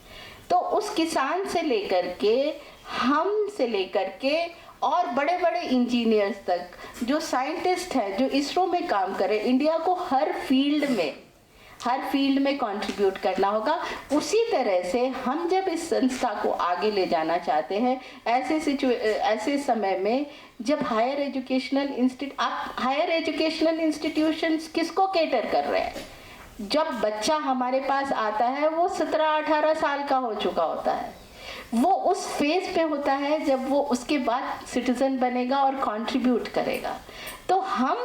तो उस किसान से लेकर के, हम से लेकर के और बड़े बड़े इंजीनियर्स तक, जो साइंटिस्ट हैं, जो इसरो में काम करें, इंडिया को हर फील्ड में कंट्रीब्यूट करना होगा। उसी तरह से हम जब इस संस्था को आगे ले जाना चाहते हैं, ऐसे समय में जब हायर एजुकेशनल इंस्टीट्यूशंस किसको केटर कर रहे हैं? जब बच्चा हमारे पास आता है वो 17-18 साल का हो चुका होता है, वो उस फेज पे होता है जब वो उसके बाद सिटीजन बनेगा और कंट्रीब्यूट करेगा। तो हम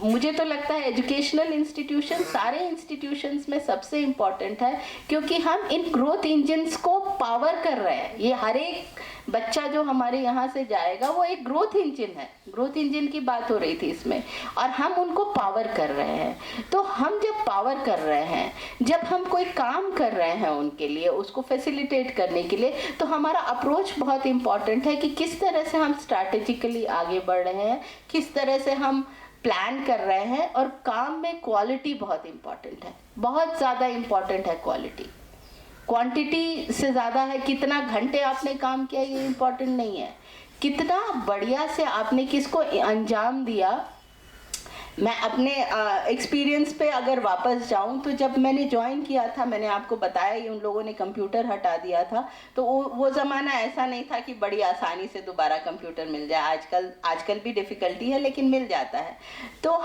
मुझे तो लगता है एजुकेशनल इंस्टीट्यूशन सारे इंस्टीट्यूशंस में सबसे इम्पॉर्टेंट है, क्योंकि हम इन ग्रोथ इंजन्स को पावर कर रहे हैं। ये हर एक बच्चा जो हमारे यहाँ से जाएगा वो एक ग्रोथ इंजन है। ग्रोथ इंजन की बात हो रही थी इसमें, और हम उनको पावर कर रहे हैं। तो हम जब पावर कर रहे हैं, जब हम कोई काम कर रहे हैं उनके लिए, उसको फैसिलिटेट करने के लिए, तो हमारा अप्रोच बहुत इम्पॉर्टेंट है कि किस तरह से हम स्ट्रैटेजिकली आगे बढ़ रहे हैं, किस तरह से हम प्लान कर रहे हैं। और काम में क्वालिटी बहुत इम्पॉर्टेंट है, बहुत ज़्यादा इम्पॉर्टेंट है क्वालिटी। क्वांटिटी से ज़्यादा है कितना घंटे आपने काम किया, ये इम्पोर्टेंट नहीं है, कितना बढ़िया से आपने किसको अंजाम दिया। मैं अपने एक्सपीरियंस पे अगर वापस जाऊं तो जब मैंने ज्वाइन किया था, मैंने आपको बताया ही, उन लोगों ने कंप्यूटर हटा दिया था। तो वो ज़माना ऐसा नहीं था कि बड़ी आसानी से दोबारा कंप्यूटर मिल जाए। आजकल भी डिफ़िकल्टी है, लेकिन मिल जाता है। तो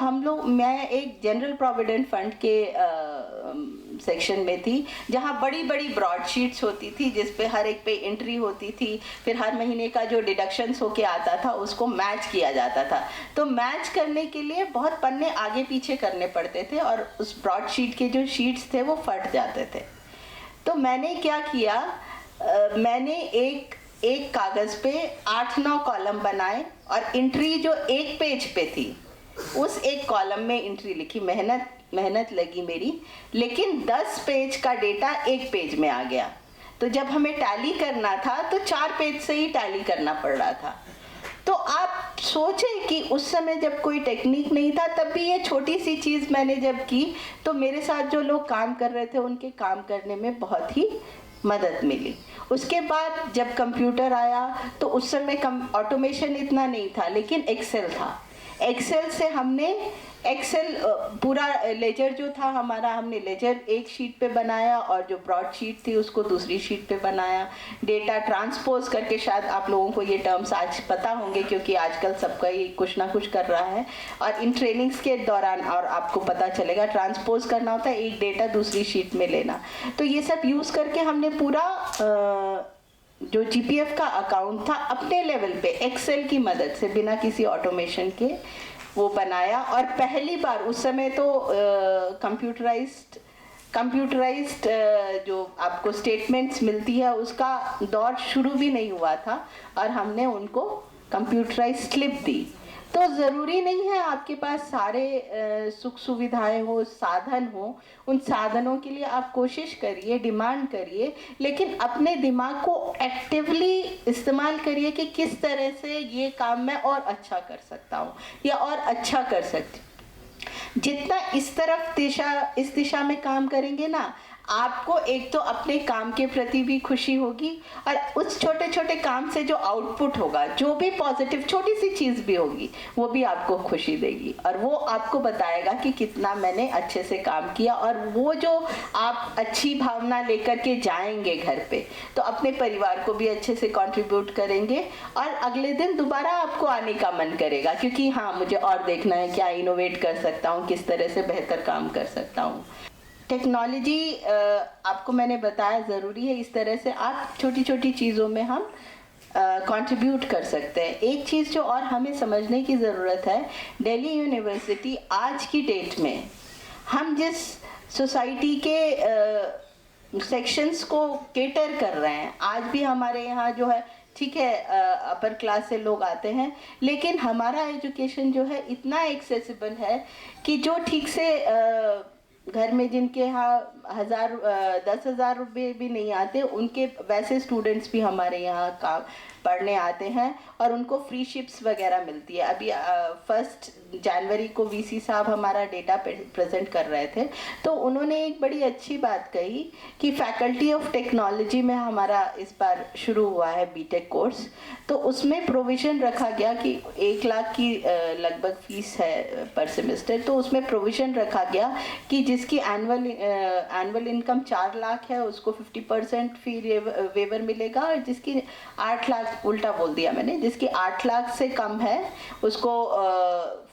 मैं एक जनरल प्रोविडेंट फंड के सेक्शन में थी, जहाँ बड़ी बड़ी ब्रॉडशीट्स होती थी जिस पे हर एक पे एंट्री होती थी, फिर हर महीने का जो डिडक्शंस होके आता था उसको मैच किया जाता था। तो मैच करने के लिए बहुत पन्ने आगे पीछे करने पड़ते थे और उस ब्रॉडशीट के जो शीट्स थे वो फट जाते थे। तो मैंने क्या किया, मैंने एक कागज़ पे 8-9 कॉलम बनाए और एंट्री जो एक पेज पे थी उस एक कॉलम में एंट्री लिखी। मेहनत लगी मेरी, लेकिन 10 पेज का डेटा एक पेज में आ गया। तो जब हमें टैली करना था तो 4 पेज से ही टैली करना पड़ रहा था। तो आप सोचें कि उस समय जब कोई टेक्निक नहीं था, तब भी ये छोटी सी चीज़ मैंने जब की तो मेरे साथ जो लोग काम कर रहे थे उनके काम करने में बहुत ही मदद मिली। उसके बाद जब कंप्यूटर आया तो उस समय ऑटोमेशन इतना नहीं था, लेकिन एक्सेल था। एक्सेल से हमने पूरा लेजर जो था हमारा, हमने लेजर एक शीट पे बनाया और जो ब्रॉड शीट थी उसको दूसरी शीट पे बनाया। डेटा ट्रांसपोज करके, शायद आप लोगों को ये टर्म्स आज पता होंगे क्योंकि आजकल सबका ये कुछ ना कुछ कर रहा है, और इन ट्रेनिंग्स के दौरान और आपको पता चलेगा ट्रांसपोज करना होता है, एक डेटा दूसरी शीट में लेना। तो ये सब यूज़ करके हमने पूरा जो GPF का अकाउंट था अपने लेवल पे एक्सेल की मदद से, बिना किसी ऑटोमेशन के वो बनाया। और पहली बार उस समय तो कंप्यूटराइज्ड जो आपको स्टेटमेंट्स मिलती है उसका दौर शुरू भी नहीं हुआ था, और हमने उनको कंप्यूटराइज स्लिप दी। तो ज़रूरी नहीं है आपके पास सारे सुख सुविधाएं हो, साधन हो। उन साधनों के लिए आप कोशिश करिए, डिमांड करिए, लेकिन अपने दिमाग को एक्टिवली इस्तेमाल करिए कि किस तरह से ये काम मैं और अच्छा कर सकता हूँ या और अच्छा कर सकती हूँ। जितना इस दिशा में काम करेंगे ना, आपको एक तो अपने काम के प्रति भी खुशी होगी, और उस छोटे छोटे काम से जो आउटपुट होगा, जो भी पॉजिटिव छोटी सी चीज़ भी होगी, वो भी आपको खुशी देगी, और वो आपको बताएगा कि कितना मैंने अच्छे से काम किया। और वो जो आप अच्छी भावना लेकर के जाएंगे घर पे, तो अपने परिवार को भी अच्छे से कंट्रीब्यूट करेंगे, और अगले दिन दोबारा आपको आने का मन करेगा, क्योंकि हाँ, मुझे और देखना है, क्या इनोवेट कर सकता हूँ, किस तरह से बेहतर काम कर सकता हूँ। टेक्नोलॉजी आपको मैंने बताया ज़रूरी है। इस तरह से आप छोटी छोटी चीज़ों में हम कंट्रीब्यूट कर सकते हैं। एक चीज़ जो और हमें समझने की ज़रूरत है, दिल्ली यूनिवर्सिटी आज की डेट में हम जिस सोसाइटी के सेक्शंस को केटर कर रहे हैं, आज भी हमारे यहाँ जो है, ठीक है, अपर क्लास से लोग आते हैं, लेकिन हमारा एजुकेशन जो है इतना एक्सेसिबल है कि जो ठीक से घर में जिनके यहाँ 10,000 रुपये भी नहीं आते, उनके वैसे स्टूडेंट्स भी हमारे यहाँ पढ़ने आते हैं, और उनको फ्री शिप्स वगैरह मिलती है। अभी 1 जनवरी को वीसी साहब हमारा डेटा प्रेजेंट कर रहे थे, तो उन्होंने एक बड़ी अच्छी बात कही कि फैकल्टी ऑफ टेक्नोलॉजी में हमारा इस बार शुरू हुआ है बीटेक कोर्स, तो उसमें प्रोविज़न रखा गया कि 1 लाख की लगभग फीस है पर सेमेस्टर। तो उसमें प्रोविज़न रखा गया कि जिसकी एनुअल इनकम 4 लाख है, उसको 50% फी वेवर मिलेगा, और जिसकी 8 लाख, उल्टा बोल दिया मैंने, जिसकी 8 लाख से कम है उसको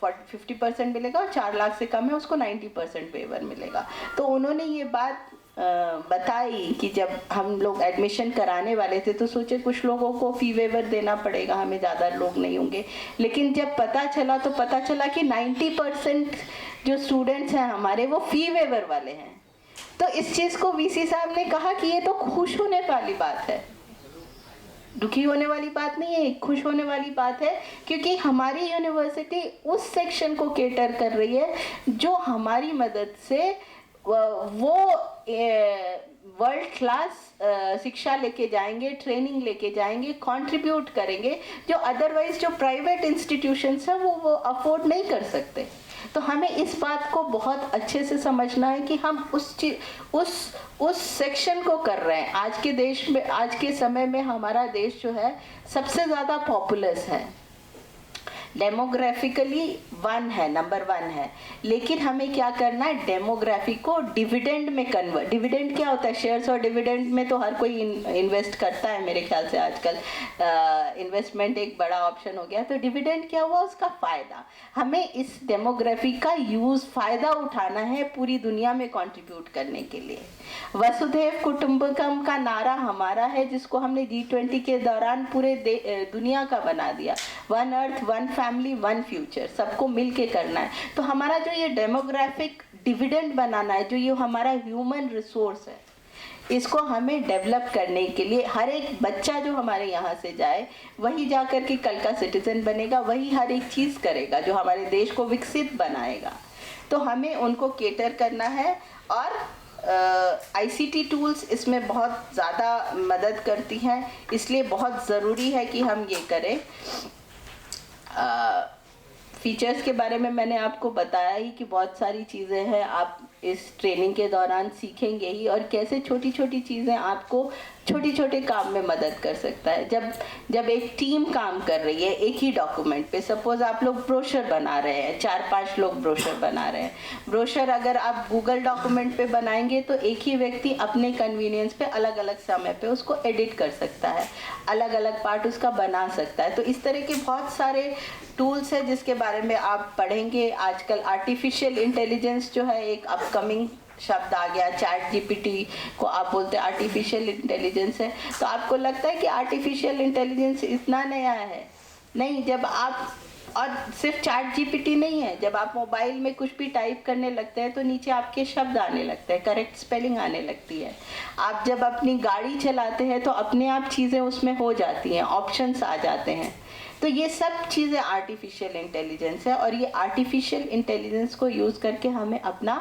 50% मिलेगा, और 4 लाख से कम है उसको 90% वेवर मिलेगा। तो उन्होंने ये बात बताई कि जब हम लोग एडमिशन कराने वाले थे तो सोचे कुछ लोगों को फी वेवर देना पड़ेगा, हमें ज़्यादा लोग नहीं होंगे, लेकिन जब पता चला कि 90% जो स्टूडेंट्स हैं हमारे, वो फी वेवर वाले हैं। तो इस चीज़ को वीसी साहब ने कहा कि ये तो खुश होने वाली बात है, दुखी होने वाली बात नहीं है, खुश होने वाली बात है, क्योंकि हमारी यूनिवर्सिटी उस सेक्शन को केटर कर रही है जो हमारी मदद से वो वर्ल्ड क्लास शिक्षा लेके जाएंगे, ट्रेनिंग लेके जाएंगे, कंट्रीब्यूट करेंगे, जो अदरवाइज जो प्राइवेट इंस्टीट्यूशंस हैं वो अफोर्ड नहीं कर सकते। तो हमें इस बात को बहुत अच्छे से समझना है कि हम उस सेक्शन को कर रहे हैं। आज के देश में, आज के समय में हमारा देश जो है सबसे ज़्यादा पॉपुलस है, डेमोग्राफिकली नंबर 1 है, लेकिन हमें क्या करना है, डेमोग्राफी को डिविडेंड में कन्वर्ट। डिविडेंड क्या होता है? शेयर्स और डिविडेंड में तो हर कोई इन्वेस्ट करता है, मेरे ख्याल से आजकल इन्वेस्टमेंट एक बड़ा ऑप्शन हो गया। तो डिविडेंड क्या हुआ? उसका फ़ायदा। हमें इस डेमोग्राफी का फ़ायदा उठाना है पूरी दुनिया में कंट्रीब्यूट करने के लिए। वसुधैव कुटुंबकम का नारा हमारा है, जिसको हमने G20 के दौरान पूरे दुनिया का बना दिया। 1 अर्थ, 1 फैमिली, 1 फ्यूचर, सबको मिल के करना है। तो हमारा जो ये डेमोग्राफिक डिविडेंड बनाना है, जो ये हमारा ह्यूमन रिसोर्स है, इसको हमें डेवलप करने के लिए हर एक बच्चा जो हमारे यहाँ से जाए, वही जा कर के कल का सिटीजन बनेगा, वही हर एक चीज़ करेगा जो हमारे देश को विकसित बनाएगा। तो हमें उनको केटर करना है, और ICT टूल्स इसमें बहुत ज़्यादा मदद करती हैं, इसलिए बहुत ज़रूरी है कि हम ये करें। फीचर्स के बारे में मैंने आपको बताया ही कि बहुत सारी चीज़ें हैं, आप इस ट्रेनिंग के दौरान सीखेंगे ही, और कैसे छोटी छोटी चीज़ें आपको छोटे छोटे काम में मदद कर सकता है। जब एक टीम काम कर रही है एक ही डॉक्यूमेंट पे, सपोज आप लोग ब्रोशर बना रहे हैं, 4-5 लोग ब्रोशर बना रहे हैं, ब्रोशर अगर आप गूगल डॉक्यूमेंट पे बनाएंगे तो एक ही व्यक्ति अपने कन्वीनियंस पे अलग अलग समय पे उसको एडिट कर सकता है, अलग अलग पार्ट उसका बना सकता है। तो इस तरह के बहुत सारे टूल्स हैं जिसके बारे में आप पढ़ेंगे। आजकल आर्टिफिशियल इंटेलिजेंस जो है एक अपकमिंग शब्द आ गया, ChatGPT को आप बोलते हैं आर्टिफिशियल इंटेलिजेंस है। तो आपको लगता है कि आर्टिफिशियल इंटेलिजेंस इतना नया है? नहीं, जब आप और सिर्फ चैट जीपीटी नहीं है, जब आप मोबाइल में कुछ भी टाइप करने लगते हैं तो नीचे आपके शब्द आने लगते हैं, करेक्ट स्पेलिंग आने लगती है। आप जब अपनी गाड़ी चलाते हैं तो अपने आप चीज़ें उसमें हो जाती हैं, ऑप्शंस आ जाते हैं। तो ये सब चीज़ें आर्टिफिशियल इंटेलिजेंस है, और ये आर्टिफिशियल इंटेलिजेंस को यूज़ करके हमें अपना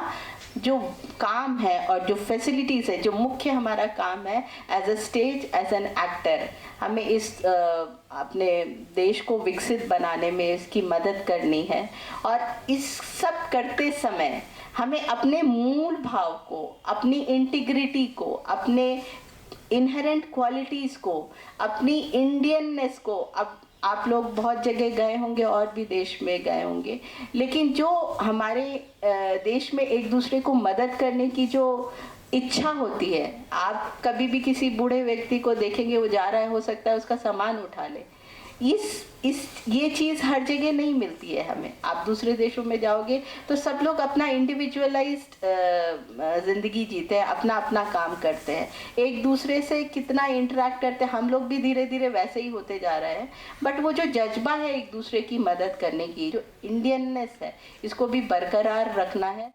जो काम है और जो फैसिलिटीज़ है, जो मुख्य हमारा काम है as a stage, as an actor, हमें इस अपने देश को विकसित बनाने में इसकी मदद करनी है। और इस सब करते समय हमें अपने मूल भाव को, अपनी इंटीग्रिटी को, अपने इनहेरेंट क्वालिटीज़ को, अपनी इंडियननेस को, अब आप लोग बहुत जगह गए होंगे और भी देश में गए होंगे, लेकिन जो हमारे देश में एक दूसरे को मदद करने की जो इच्छा होती है, आप कभी भी किसी बूढ़े व्यक्ति को देखेंगे, वो जा रहा है, हो सकता है उसका सामान उठा ले। ये चीज़ हर जगह नहीं मिलती है हमें। आप दूसरे देशों में जाओगे तो सब लोग अपना इंडिविजुअलाइज्ड ज़िंदगी जीते हैं, अपना अपना काम करते हैं, एक दूसरे से कितना इंटरेक्ट करते हैं। हम लोग भी धीरे धीरे वैसे ही होते जा रहे हैं, बट वो जो जज्बा है एक दूसरे की मदद करने की, जो इंडियननेस है, इसको भी बरकरार रखना है।